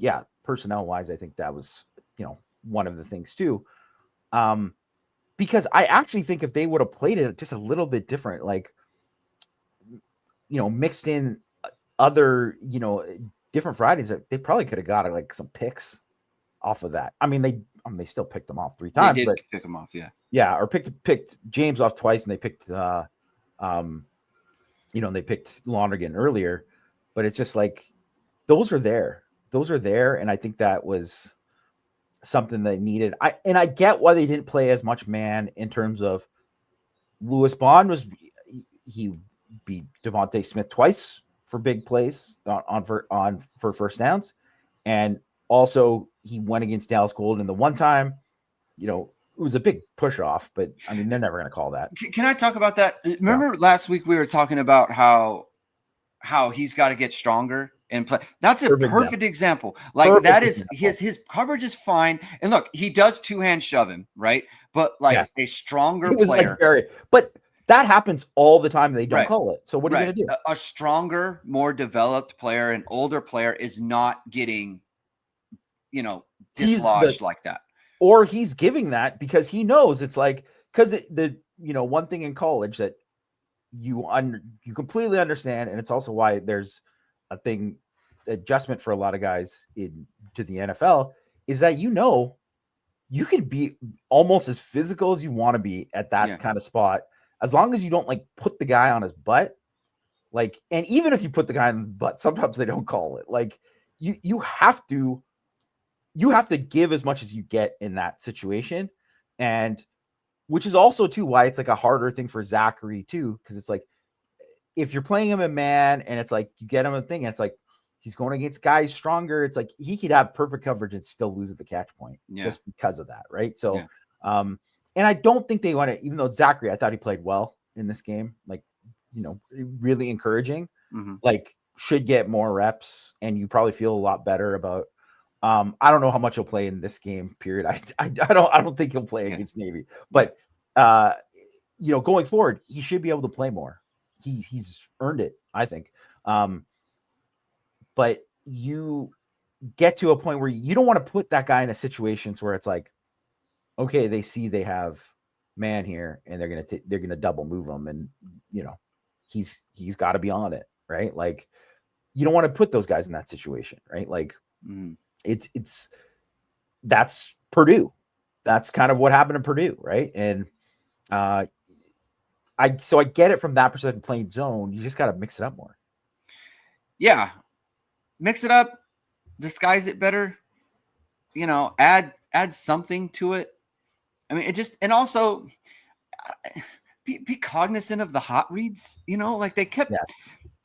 personnel wise, I think that was, one of the things too. Because I actually think if they would have played it just a little bit different, like, mixed in other, different varieties, they probably could have got like some picks off of that. I mean, they still picked them off 3 times. They did but pick them off, or picked James off twice, and they picked, they picked Lonergan earlier. But it's just like those are there, and I think that was something they needed. I get why they didn't play as much man in terms of Lewis Bond he beat Devontae Smith twice for big plays for first downs, and also he went against Dallas Golden the one time. It was a big push off, but I mean they're never going to call that. Can I talk about that? Remember last week we were talking about how he's got to get stronger and play. That's a perfect example. Like perfect that is example. His coverage is fine. And look, he does 2-hand shove him, right? But like a stronger player. But that happens all the time. They don't call it. So what are you going to do? A stronger, more developed player, an older player is not getting, dislodged like that. Or he's giving that because he knows it's like, because one thing in college that you completely understand, and it's also why there's a thing adjustment for a lot of guys to the NFL, is that you can be almost as physical as you want to be at that kind of spot, as long as you don't like put the guy on his butt. Like, and even if you put the guy on the butt, sometimes they don't call it. Like, you have to give as much as you get in that situation, and which is also too why it's like a harder thing for Zachary too, because it's like if you're playing him a man and it's like you get him a thing, and it's like he's going against guys stronger. It's like he could have perfect coverage and still lose at the catch point just because of that, right? So, and I don't think they want to, even though Zachary, I thought he played well in this game, like, really encouraging, like should get more reps, and you probably feel a lot better about. I don't know how much he'll play in this game period. I don't think he'll play against Navy, but going forward, he should be able to play more. He's earned it, I think. But you get to a point where you don't want to put that guy in a situation where it's like, okay, they see they have man here, and they're gonna double move him, and he's got to be on it, right? Like, you don't want to put those guys in that situation, right? Like, it's that's Purdue. That's kind of what happened in Purdue, right? And I get it from that perspective. Playing zone, you just got to mix it up more. Yeah, mix it up, disguise it better. Add something to it. I mean, and also be cognizant of the hot reads. Like they kept,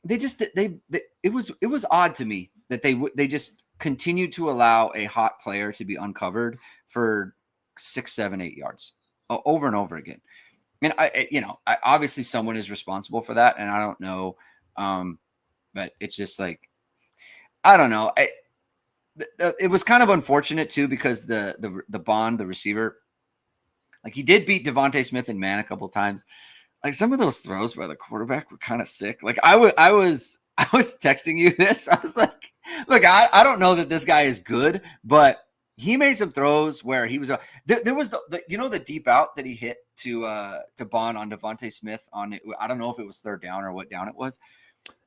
it was odd to me that they just continued to allow a hot player to be uncovered for 6, 7, 8 yards over and over again. And I obviously someone is responsible for that, and I don't know, but it's just like, I don't know. It was kind of unfortunate too, because the Bond, the receiver, like he did beat Devontae Smith and man a couple of times. Like some of those throws by the quarterback were kind of sick. Like I was texting you this. I was like, look, I don't know that this guy is good, but he made some throws where he was there was the deep out that he hit to Bond on Devontae Smith on it. I don't know if it was third down or what down it was.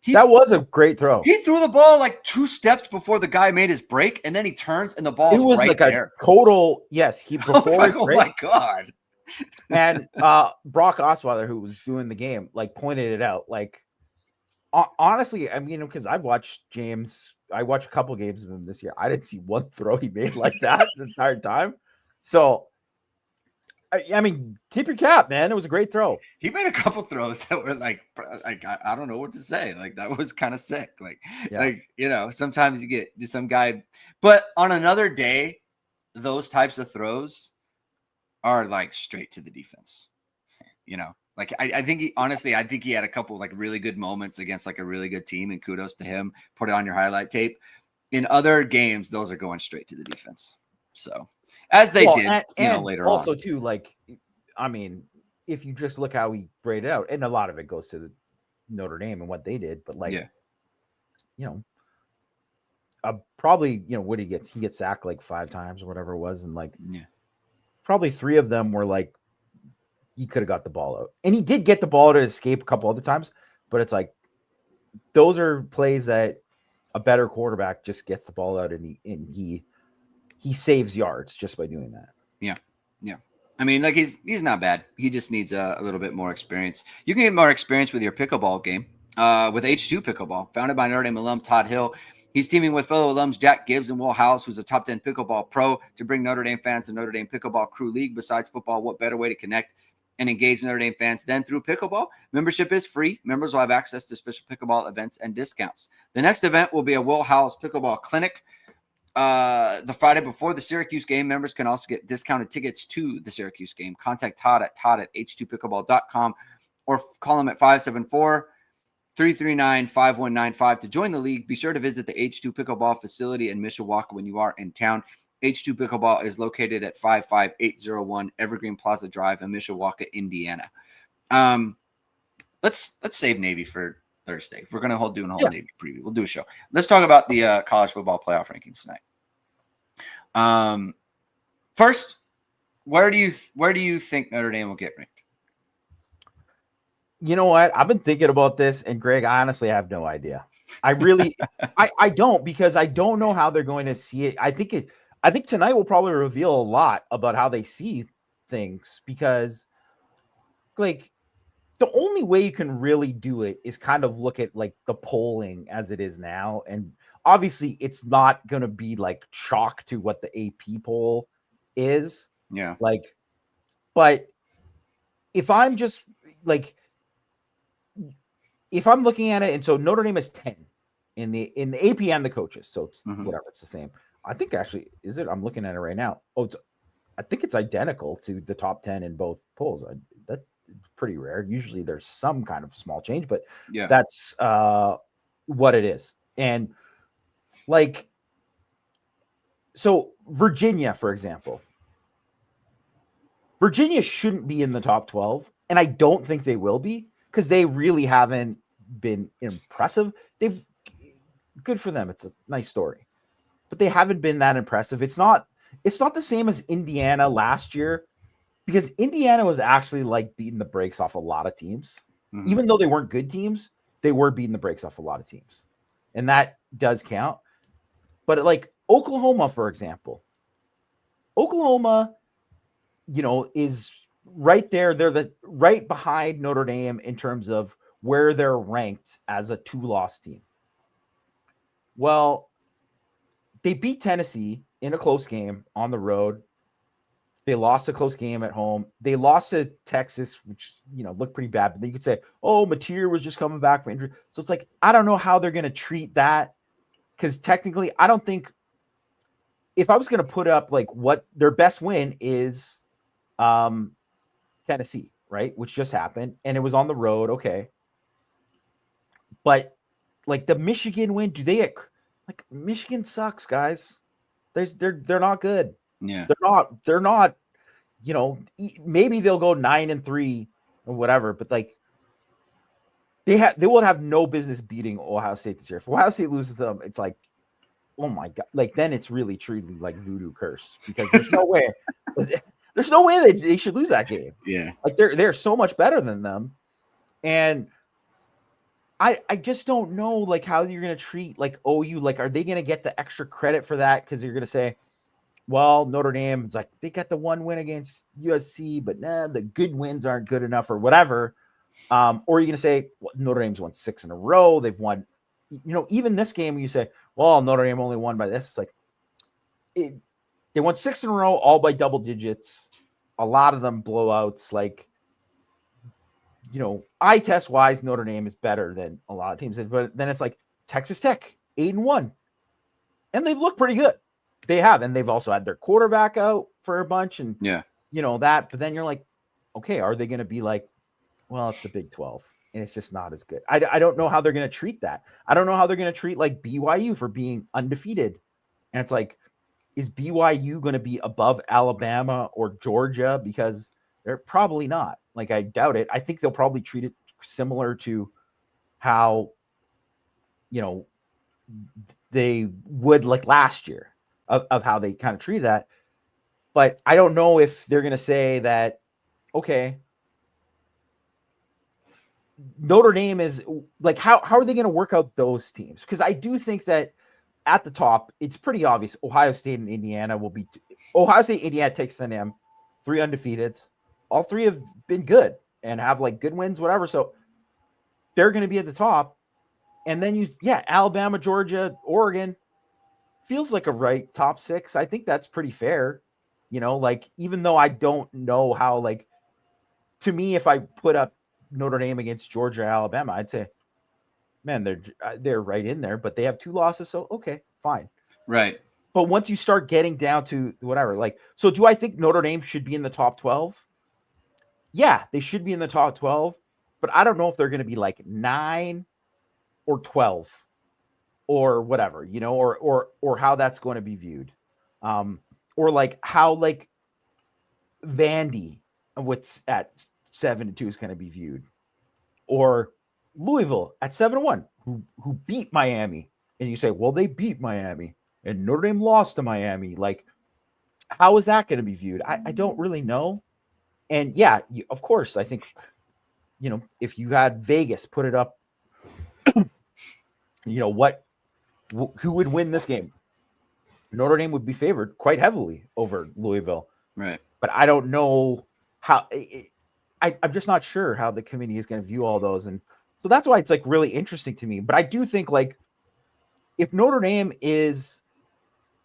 That was a great throw. He threw the ball like 2 steps before the guy made his break, and then he turns and the ball's right there. It was like a total He before like, oh my god. And Brock Osweiler, who was doing the game, like pointed it out. Like, honestly, I mean, because I watched a couple games of him this year. I didn't see one throw he made like that the entire time. So, I mean, tip your cap, man. It was a great throw. He made a couple throws that were like I don't know what to say. Like, that was kind of sick. Like, sometimes you get some guy, but on another day, those types of throws are like straight to the defense. Like I think he had a couple like really good moments against like a really good team, and kudos to him. Put it on your highlight tape. In other games, those are going straight to the defense. So as they did, and later on. Also too, like, I mean, if you just look how he graded out, and a lot of it goes to the Notre Dame and what they did, but like, probably, what he gets sacked like 5 times or whatever it was, and like, probably 3 of them were like, he could have got the ball out, and he did get the ball to escape a couple other times, but it's like, those are plays that a better quarterback just gets the ball out, and he saves yards just by doing that. Yeah. I mean, like he's not bad. He just needs a little bit more experience. You can get more experience with your pickleball game with H2 Pickleball, founded by Notre Dame alum Todd Hill. He's teaming with fellow alums Jack Gibbs and Will House, who's a top 10 pickleball pro, to bring Notre Dame fans to Notre Dame Pickleball Crew League. Besides football, what better way to connect and engage Notre Dame fans than through pickleball? Membership is free. Members will have access to special pickleball events and discounts. The next event will be a Will House Pickleball Clinic. The Friday before the Syracuse game. Members can also get discounted tickets to the Syracuse game. Contact Todd at h2pickleball.com or call him at 574-339-5195 to join the league. Be sure to visit the H2 Pickleball facility in Mishawaka when you are in town. H2 Pickleball is located at 55801 Evergreen Plaza Drive in Mishawaka, Indiana. Let's save Navy for Thursday. We're going to do a whole Navy preview. We'll do a show. Let's talk about the college football playoff rankings tonight. First, where do you think Notre Dame will get ranked? You know what? I've been thinking about this, and Greg, I honestly have no idea. I really, I don't, because I don't know how they're going to see it. I think tonight will probably reveal a lot about how they see things, because like the only way you can really do it is kind of look at like the polling as it is now. And obviously it's not going to be like chalk to what the AP poll is. Yeah. Like, but if I'm just like, if I'm looking at it, and so Notre Dame is 10 in the AP and the coaches, so it's whatever, it's the same. I think actually, is it? I'm looking at it right now. I think it's identical to the top 10 in both polls. That's pretty rare. Usually there's some kind of small change, but yeah, that's what it is. And like, so Virginia, for example, Virginia shouldn't be in the top 12, and I don't think they will be, because they really haven't been impressive. They've, good for them. It's a nice story, but they haven't been that impressive. It's not the same as Indiana last year, because Indiana was actually like beating the brakes off a lot of teams. Even though they weren't good teams, they were beating the brakes off a lot of teams. And that does count. But like Oklahoma, for example, Oklahoma, is right there. They're right behind Notre Dame in terms of where they're ranked as a 2-loss team. Well, they beat Tennessee in a close game on the road. They lost a close game at home. They lost to Texas, which, looked pretty bad. But then you could say, oh, Mateer was just coming back from injury. So it's like, I don't know how they're going to treat that, because technically, I don't think, if I was going to put up like what their best win is, Tennessee, right? Which just happened, and it was on the road. Okay. But like the Michigan win, like Michigan sucks, guys. They're not good. Yeah. They're not, maybe they'll go 9-3 or whatever, but like they will have no business beating Ohio State this year. If Ohio State loses them, it's like, oh my God. Like then it's really truly like voodoo curse, because there's no way they should lose that game. Yeah. Like they're so much better than them. And I just don't know like how you're going to treat like OU. Like, are they going to get the extra credit for that? Because you're going to say, well, Notre Dame, it's like they got the one win against USC, but the good wins aren't good enough or whatever. Or you're going to say, well, Notre Dame's won 6 in a row. They've won, even this game, you say, well, Notre Dame only won by this. It's like, they won 6 in a row, all by double digits. A lot of them blowouts. Like, eye test wise, Notre Dame is better than a lot of teams. But then it's like Texas Tech, 8-1. And they've looked pretty good. They have, and they've also had their quarterback out for a bunch, and that. But then you're like, okay, are they going to be like, well, it's the Big 12, and it's just not as good. I don't know how they're going to treat that. I don't know how they're going to treat like BYU for being undefeated, and it's like, is BYU going to be above Alabama or Georgia? Because they're probably not. Like, I doubt it. I think they'll probably treat it similar to how they would like last year. Of how they kind of treat that. But I don't know if they're going to say that, okay, Notre Dame is like, how are they going to work out those teams? Because I do think that at the top, it's pretty obvious Ohio State and Indiana will be Ohio State, Indiana, Texas A&M, 3 undefeateds. All 3 have been good and have like good wins, whatever. So they're going to be at the top. And then Alabama, Georgia, Oregon, feels like a right top 6. I think that's pretty fair. Like, even though I don't know how, like, to me, if I put up Notre Dame against Georgia, Alabama, I'd say, man, they're right in there, but they have 2 losses. So, okay, fine. Right. But once you start getting down to whatever, like, so do I think Notre Dame should be in the top 12? Yeah, they should be in the top 12, but I don't know if they're going to be like 9 or 12. Or whatever, or how that's going to be viewed, or like how like Vandy, what's at 7-2 is going to be viewed, or Louisville at 7-1, who beat Miami, and you say, well, they beat Miami, and Notre Dame lost to Miami. Like, how is that going to be viewed? I don't really know. And of course, I think if you had Vegas put it up, who would win this game? Notre Dame would be favored quite heavily over Louisville. Right. But I don't know how. I'm just not sure how the committee is going to view all those, and so that's why it's like really interesting to me. But I do think like if Notre Dame is,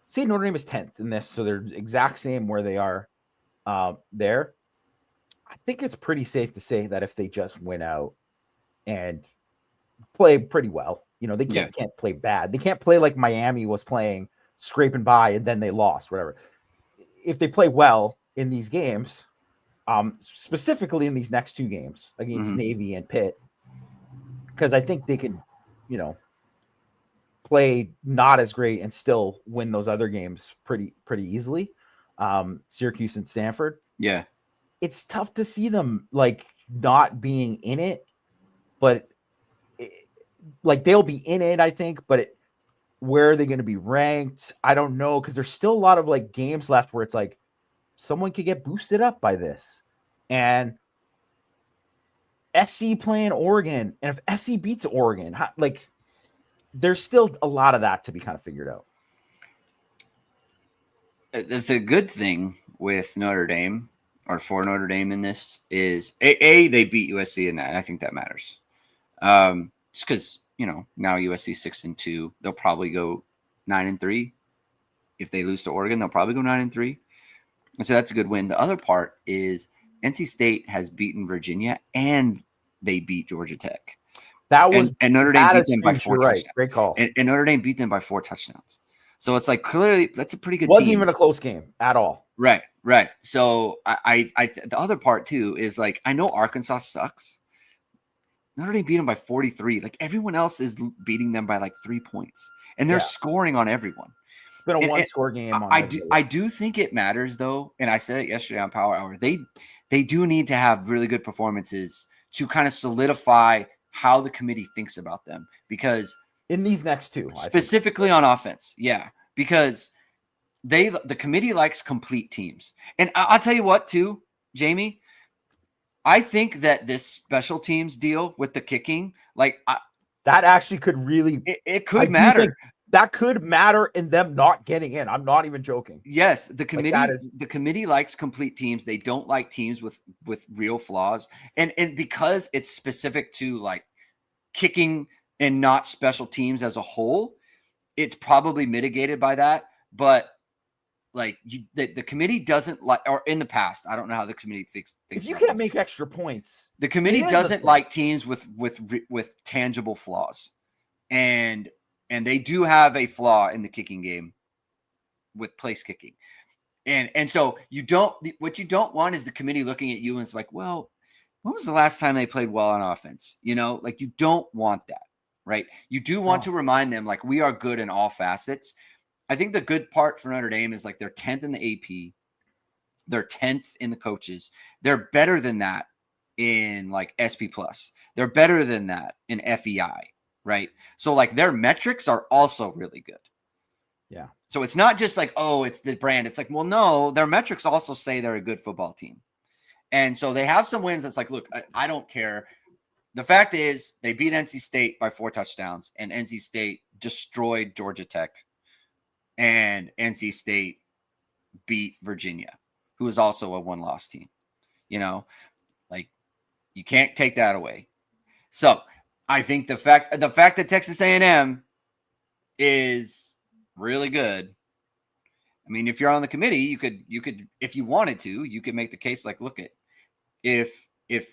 say Notre Dame is 10th in this, so they're exact same where they are there. I think it's pretty safe to say that if they just win out and play pretty well, they can't play bad. They can't play like Miami was playing, scraping by, and then they lost, whatever. If they play well in these games, specifically in these next two games against Navy and Pitt, because I think they could, play not as great and still win those other games pretty easily. Syracuse and Stanford. Yeah. It's tough to see them like not being in it, but like they'll be in it, I think, but where are they going to be ranked? I don't know, because there's still a lot of like games left where it's like someone could get boosted up by this. And SC playing Oregon, and if SC beats Oregon, there's still a lot of that to be kind of figured out. The good thing with Notre Dame, or for Notre Dame in this, is they beat USC in that, and I think that matters. Just because now USC 6-2, they'll probably go 9-3. If they lose to Oregon, they'll probably go 9-3. And so that's a good win. The other part is NC State has beaten Virginia and they beat Georgia Tech. And Notre Dame beat them by 4 touchdowns. Great call. And Notre Dame beat them by 4 touchdowns. So it's like clearly that's a pretty good Wasn't team. Even a close game at all. Right. So I the other part too is like I know Arkansas sucks. Notre Dame beat them by 43. Like everyone else is beating them by like 3 points, and they're scoring on everyone. It's been a one-score game. I do think it matters though, and I said it yesterday on Power Hour. They do need to have really good performances to kind of solidify how the committee thinks about them, because in these next two, specifically on offense, because the committee likes complete teams, and I'll tell you what too, Jamie. I think that this special teams deal with the kicking, that actually could really it could matter. That could matter in them not getting in. I'm not even joking. Yes, the committee likes complete teams. They don't like teams with real flaws, and because it's specific to like kicking and not special teams as a whole, it's probably mitigated by that. But like the committee doesn't like, or in the past, I don't know how the committee thinks. If you can't make extra points, the committee doesn't like teams with tangible flaws, and they do have a flaw in the kicking game with place kicking, and so what you don't want is the committee looking at you and it's like, well, when was the last time they played well on offense? Like you don't want that, right? You do want to remind them like we are good in all facets. I think the good part for Notre Dame is like they're 10th in the AP. They're 10th in the coaches. They're better than that in like SP plus. They're better than that in FEI, right? So like their metrics are also really good. Yeah. So it's not just like, oh, it's the brand. It's like, well, no, their metrics also say they're a good football team. And so they have some wins. That's like, look, I don't care. The fact is they beat NC State by 4 touchdowns, and NC State destroyed Georgia Tech. And NC State beat Virginia, who is also a 1-loss team. Like you can't take that away. So I think the fact that Texas A&M is really good. I mean, if you're on the committee, you could, if you wanted to, you could make the case like, look, if they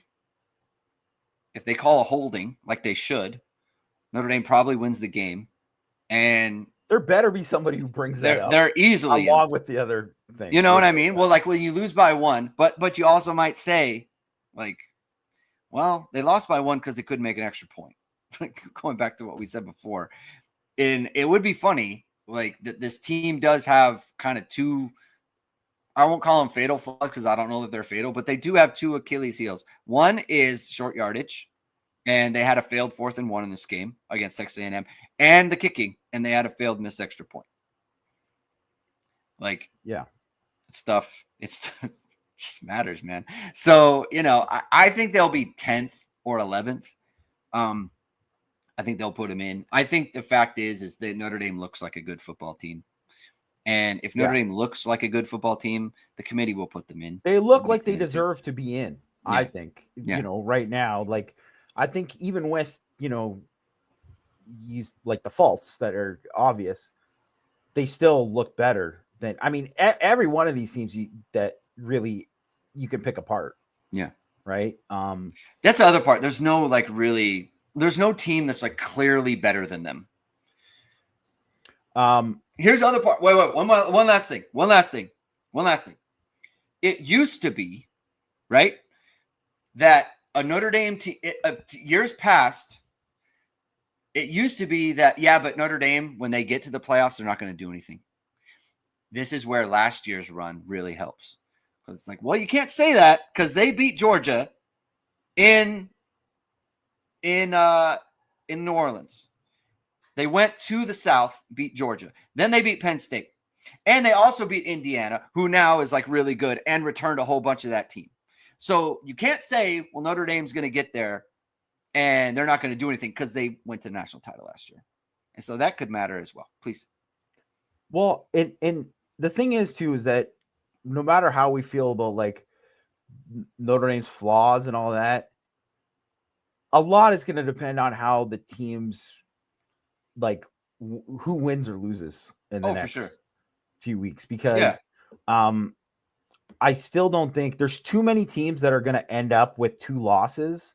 call a holding like they should, Notre Dame probably wins the game, and there better be somebody who brings that up. They're easily along with the other things. You know what I mean? Well, like when you lose by 1, but you also might say, like, well, they lost by 1 because they couldn't make an extra point. Going back to what we said before, and it would be funny, like this team does have kind of 2. I won't call them fatal flaws because I don't know that they're fatal, but they do have 2 Achilles heels. One is short yardage. And they had a failed 4th and 1 in this game against Texas A&M, and the kicking, and they had a failed missed extra point. Like, stuff. It just matters, man. So, I think they'll be 10th or 11th. I think they'll put him in. I think the fact is that Notre Dame looks like a good football team. And if Notre Dame looks like a good football team, the committee will put them in. They look like they deserve to be in, I think, right now. Like, I think even with, use like the faults that are obvious, they still look better than, I mean, every one of these teams that really you can pick apart. Yeah. Right. That's the other part. There's no team that's like clearly better than them. Here's the other part. Wait. One last thing. It used to be, right, that a Notre Dame team, years past, it used to be that, but Notre Dame, when they get to the playoffs, they're not going to do anything. This is where last year's run really helps. Because it's like, well, you can't say that because they beat Georgia in New Orleans. They went to the South, beat Georgia. Then they beat Penn State. And they also beat Indiana, who now is like really good and returned a whole bunch of that team. So you can't say, well, Notre Dame's going to get there and they're not going to do anything because they went to the national title last year. And so that could matter as well. Please. Well, and the thing is, too, is that no matter how we feel about like Notre Dame's flaws and all that, a lot is going to depend on how the teams, like who wins or loses in the next few weeks. Because I still don't think there's too many teams that are going to end up with 2 losses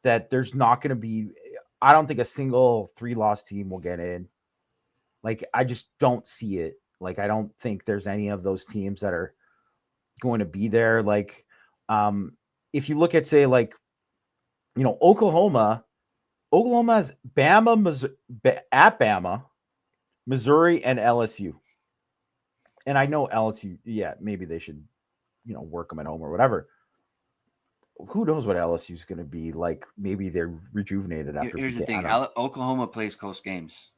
that there's not going to be. I don't think a single 3-loss team will get in. Like, I just don't see it. Like, I don't think there's any of those teams that are going to be there. Like, if you look at, say, like, Oklahoma has Bama, at Bama, Missouri, and LSU. And I know LSU, maybe they should, work them at home or whatever. Who knows what LSU is going to be like? Maybe they're rejuvenated after. Here's the thing: Oklahoma plays close games.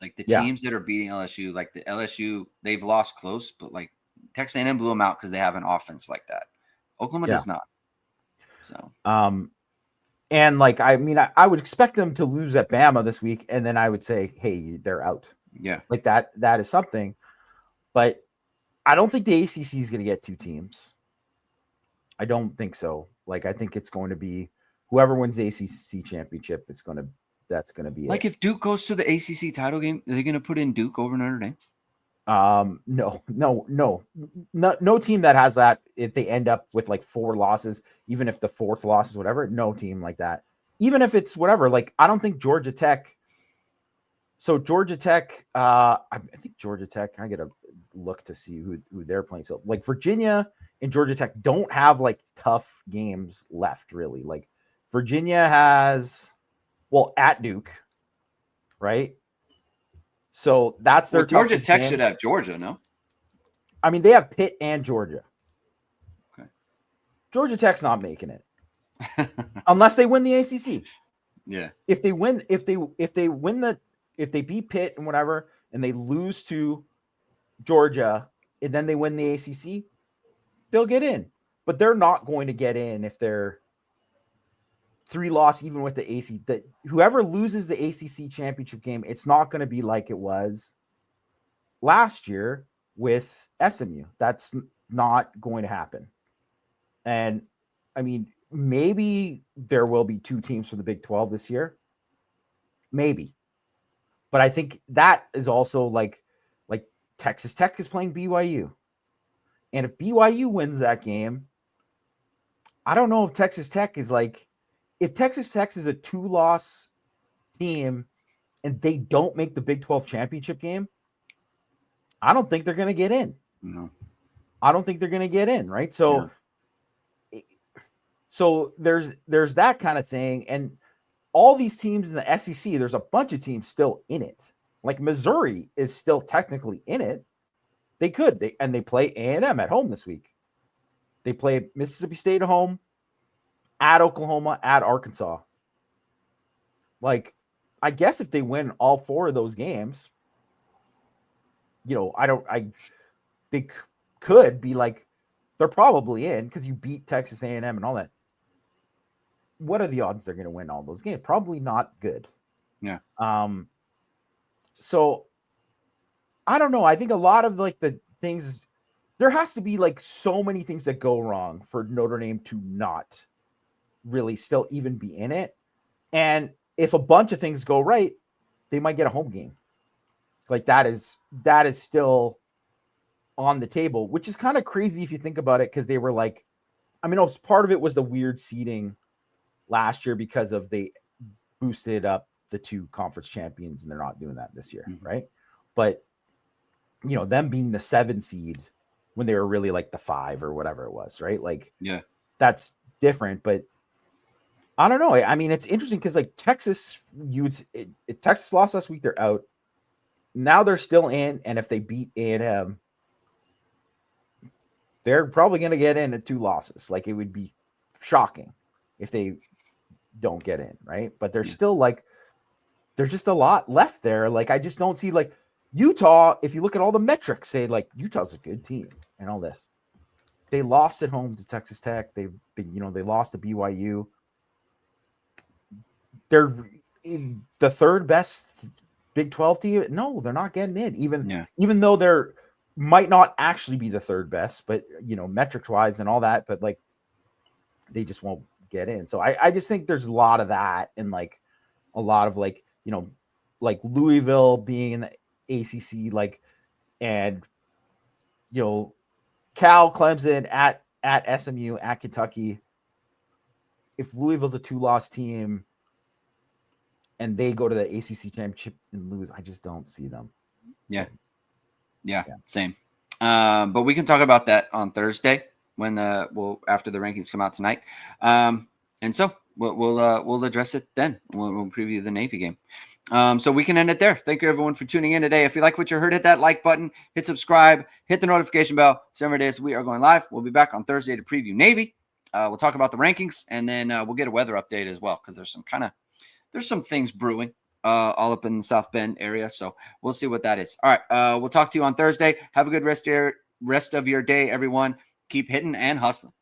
Like the teams that are beating LSU, like the LSU, they've lost close, but like Texas A&M blew them out because they have an offense like that. Oklahoma does not. So, and like, I mean, I would expect them to lose at Bama this week, and then I would say, hey, they're out. Yeah, like that is something. But I don't think the ACC is going to get 2 teams. I don't think so. Like, I think it's going to be whoever wins the ACC championship. That's going to be like it. If Duke goes to the ACC title game, are they going to put in Duke over Notre Dame? No team that has that. If they end up with like 4 losses, even if the 4th loss is whatever, no team like that. Even if it's whatever, like I don't think Georgia Tech. So Georgia Tech, I think Georgia Tech. I got to look to see who they're playing. So like Virginia and Georgia Tech don't have like tough games left, really. Like Virginia has, at Duke, right? So that's their Georgia Tech game. should have Georgia, no? I mean, they have Pitt and Georgia. Okay. Georgia Tech's not making it unless they win the ACC. Yeah. If they beat Pitt and whatever, and they lose to Georgia, and then they win the ACC, they'll get in. But they're not going to get in if they're 3-loss, even with the ACC. That whoever loses the ACC championship game, it's not going to be like it was last year with SMU. That's not going to happen. And I mean, maybe there will be 2 teams for the Big 12 this year. Maybe. But I think that is also like Texas Tech is playing BYU. And if BYU wins that game, I don't know if Texas Tech is like, if Texas Tech is a 2-loss team and they don't make the Big 12 championship game, I don't think they're going to get in. No. I don't think they're going to get in, right? So, so there's that kind of thing. And all these teams in the SEC, there's a bunch of teams still in it. Like Missouri is still technically in it. They could. They play A&M at home this week. They play Mississippi State at home, at Oklahoma, at Arkansas. Like, I guess if they win all 4 of those games, they could be like, they're probably in because you beat Texas A&M and all that. what are the odds they're going to win all those games? Probably not good. Yeah. So I don't know. I think a lot of like the things, there has to be like so many things that go wrong for Notre Dame to not really still even be in it. And if a bunch of things go right, they might get a home game. Like that is still on the table, which is kind of crazy if you think about it, because they were like, I mean, part of it was the weird seeding last year because of they boosted up the 2 conference champions, and they're not doing that this year, right? But them being the 7 seed when they were really like the 5 or whatever it was, right? Like, yeah, that's different. But I don't know. I mean, it's interesting because like Texas, Texas lost last week, they're out. Now they're still in, and if they beat A&M, they're probably going to get in at 2 losses. Like, it would be shocking if they don't get in, right? But there's still like, there's just a lot left there. Like, I just don't see like Utah. If you look at all the metrics, say like Utah's a good team and all this. They lost at home to Texas Tech. They lost to BYU. They're the 3rd best Big 12 team. No, they're not getting in. Even though they're might not actually be the 3rd best, but metrics wise and all that, but like they just won't get in. So I just think there's a lot of that, and like a lot of like, like Louisville being in the ACC, like, and Cal, Clemson at SMU, at Kentucky. If Louisville's a 2-loss team and they go to the ACC championship and lose, I just don't see them. Yeah. Same. But we can talk about that on Thursday when after the rankings come out tonight. And so we'll address it then. We'll preview the Navy game. So we can end it there. Thank you everyone for tuning in today. If you like what you heard, hit that like button, hit subscribe, hit the notification bell. 7 days we are going live. We'll be back on Thursday to preview Navy. We'll talk about the rankings, and then we'll get a weather update as well, because there's some things brewing all up in the South Bend area. So we'll see what that is. All right. We'll talk to you on Thursday. Have a good rest of your day, everyone. Keep hitting and hustling.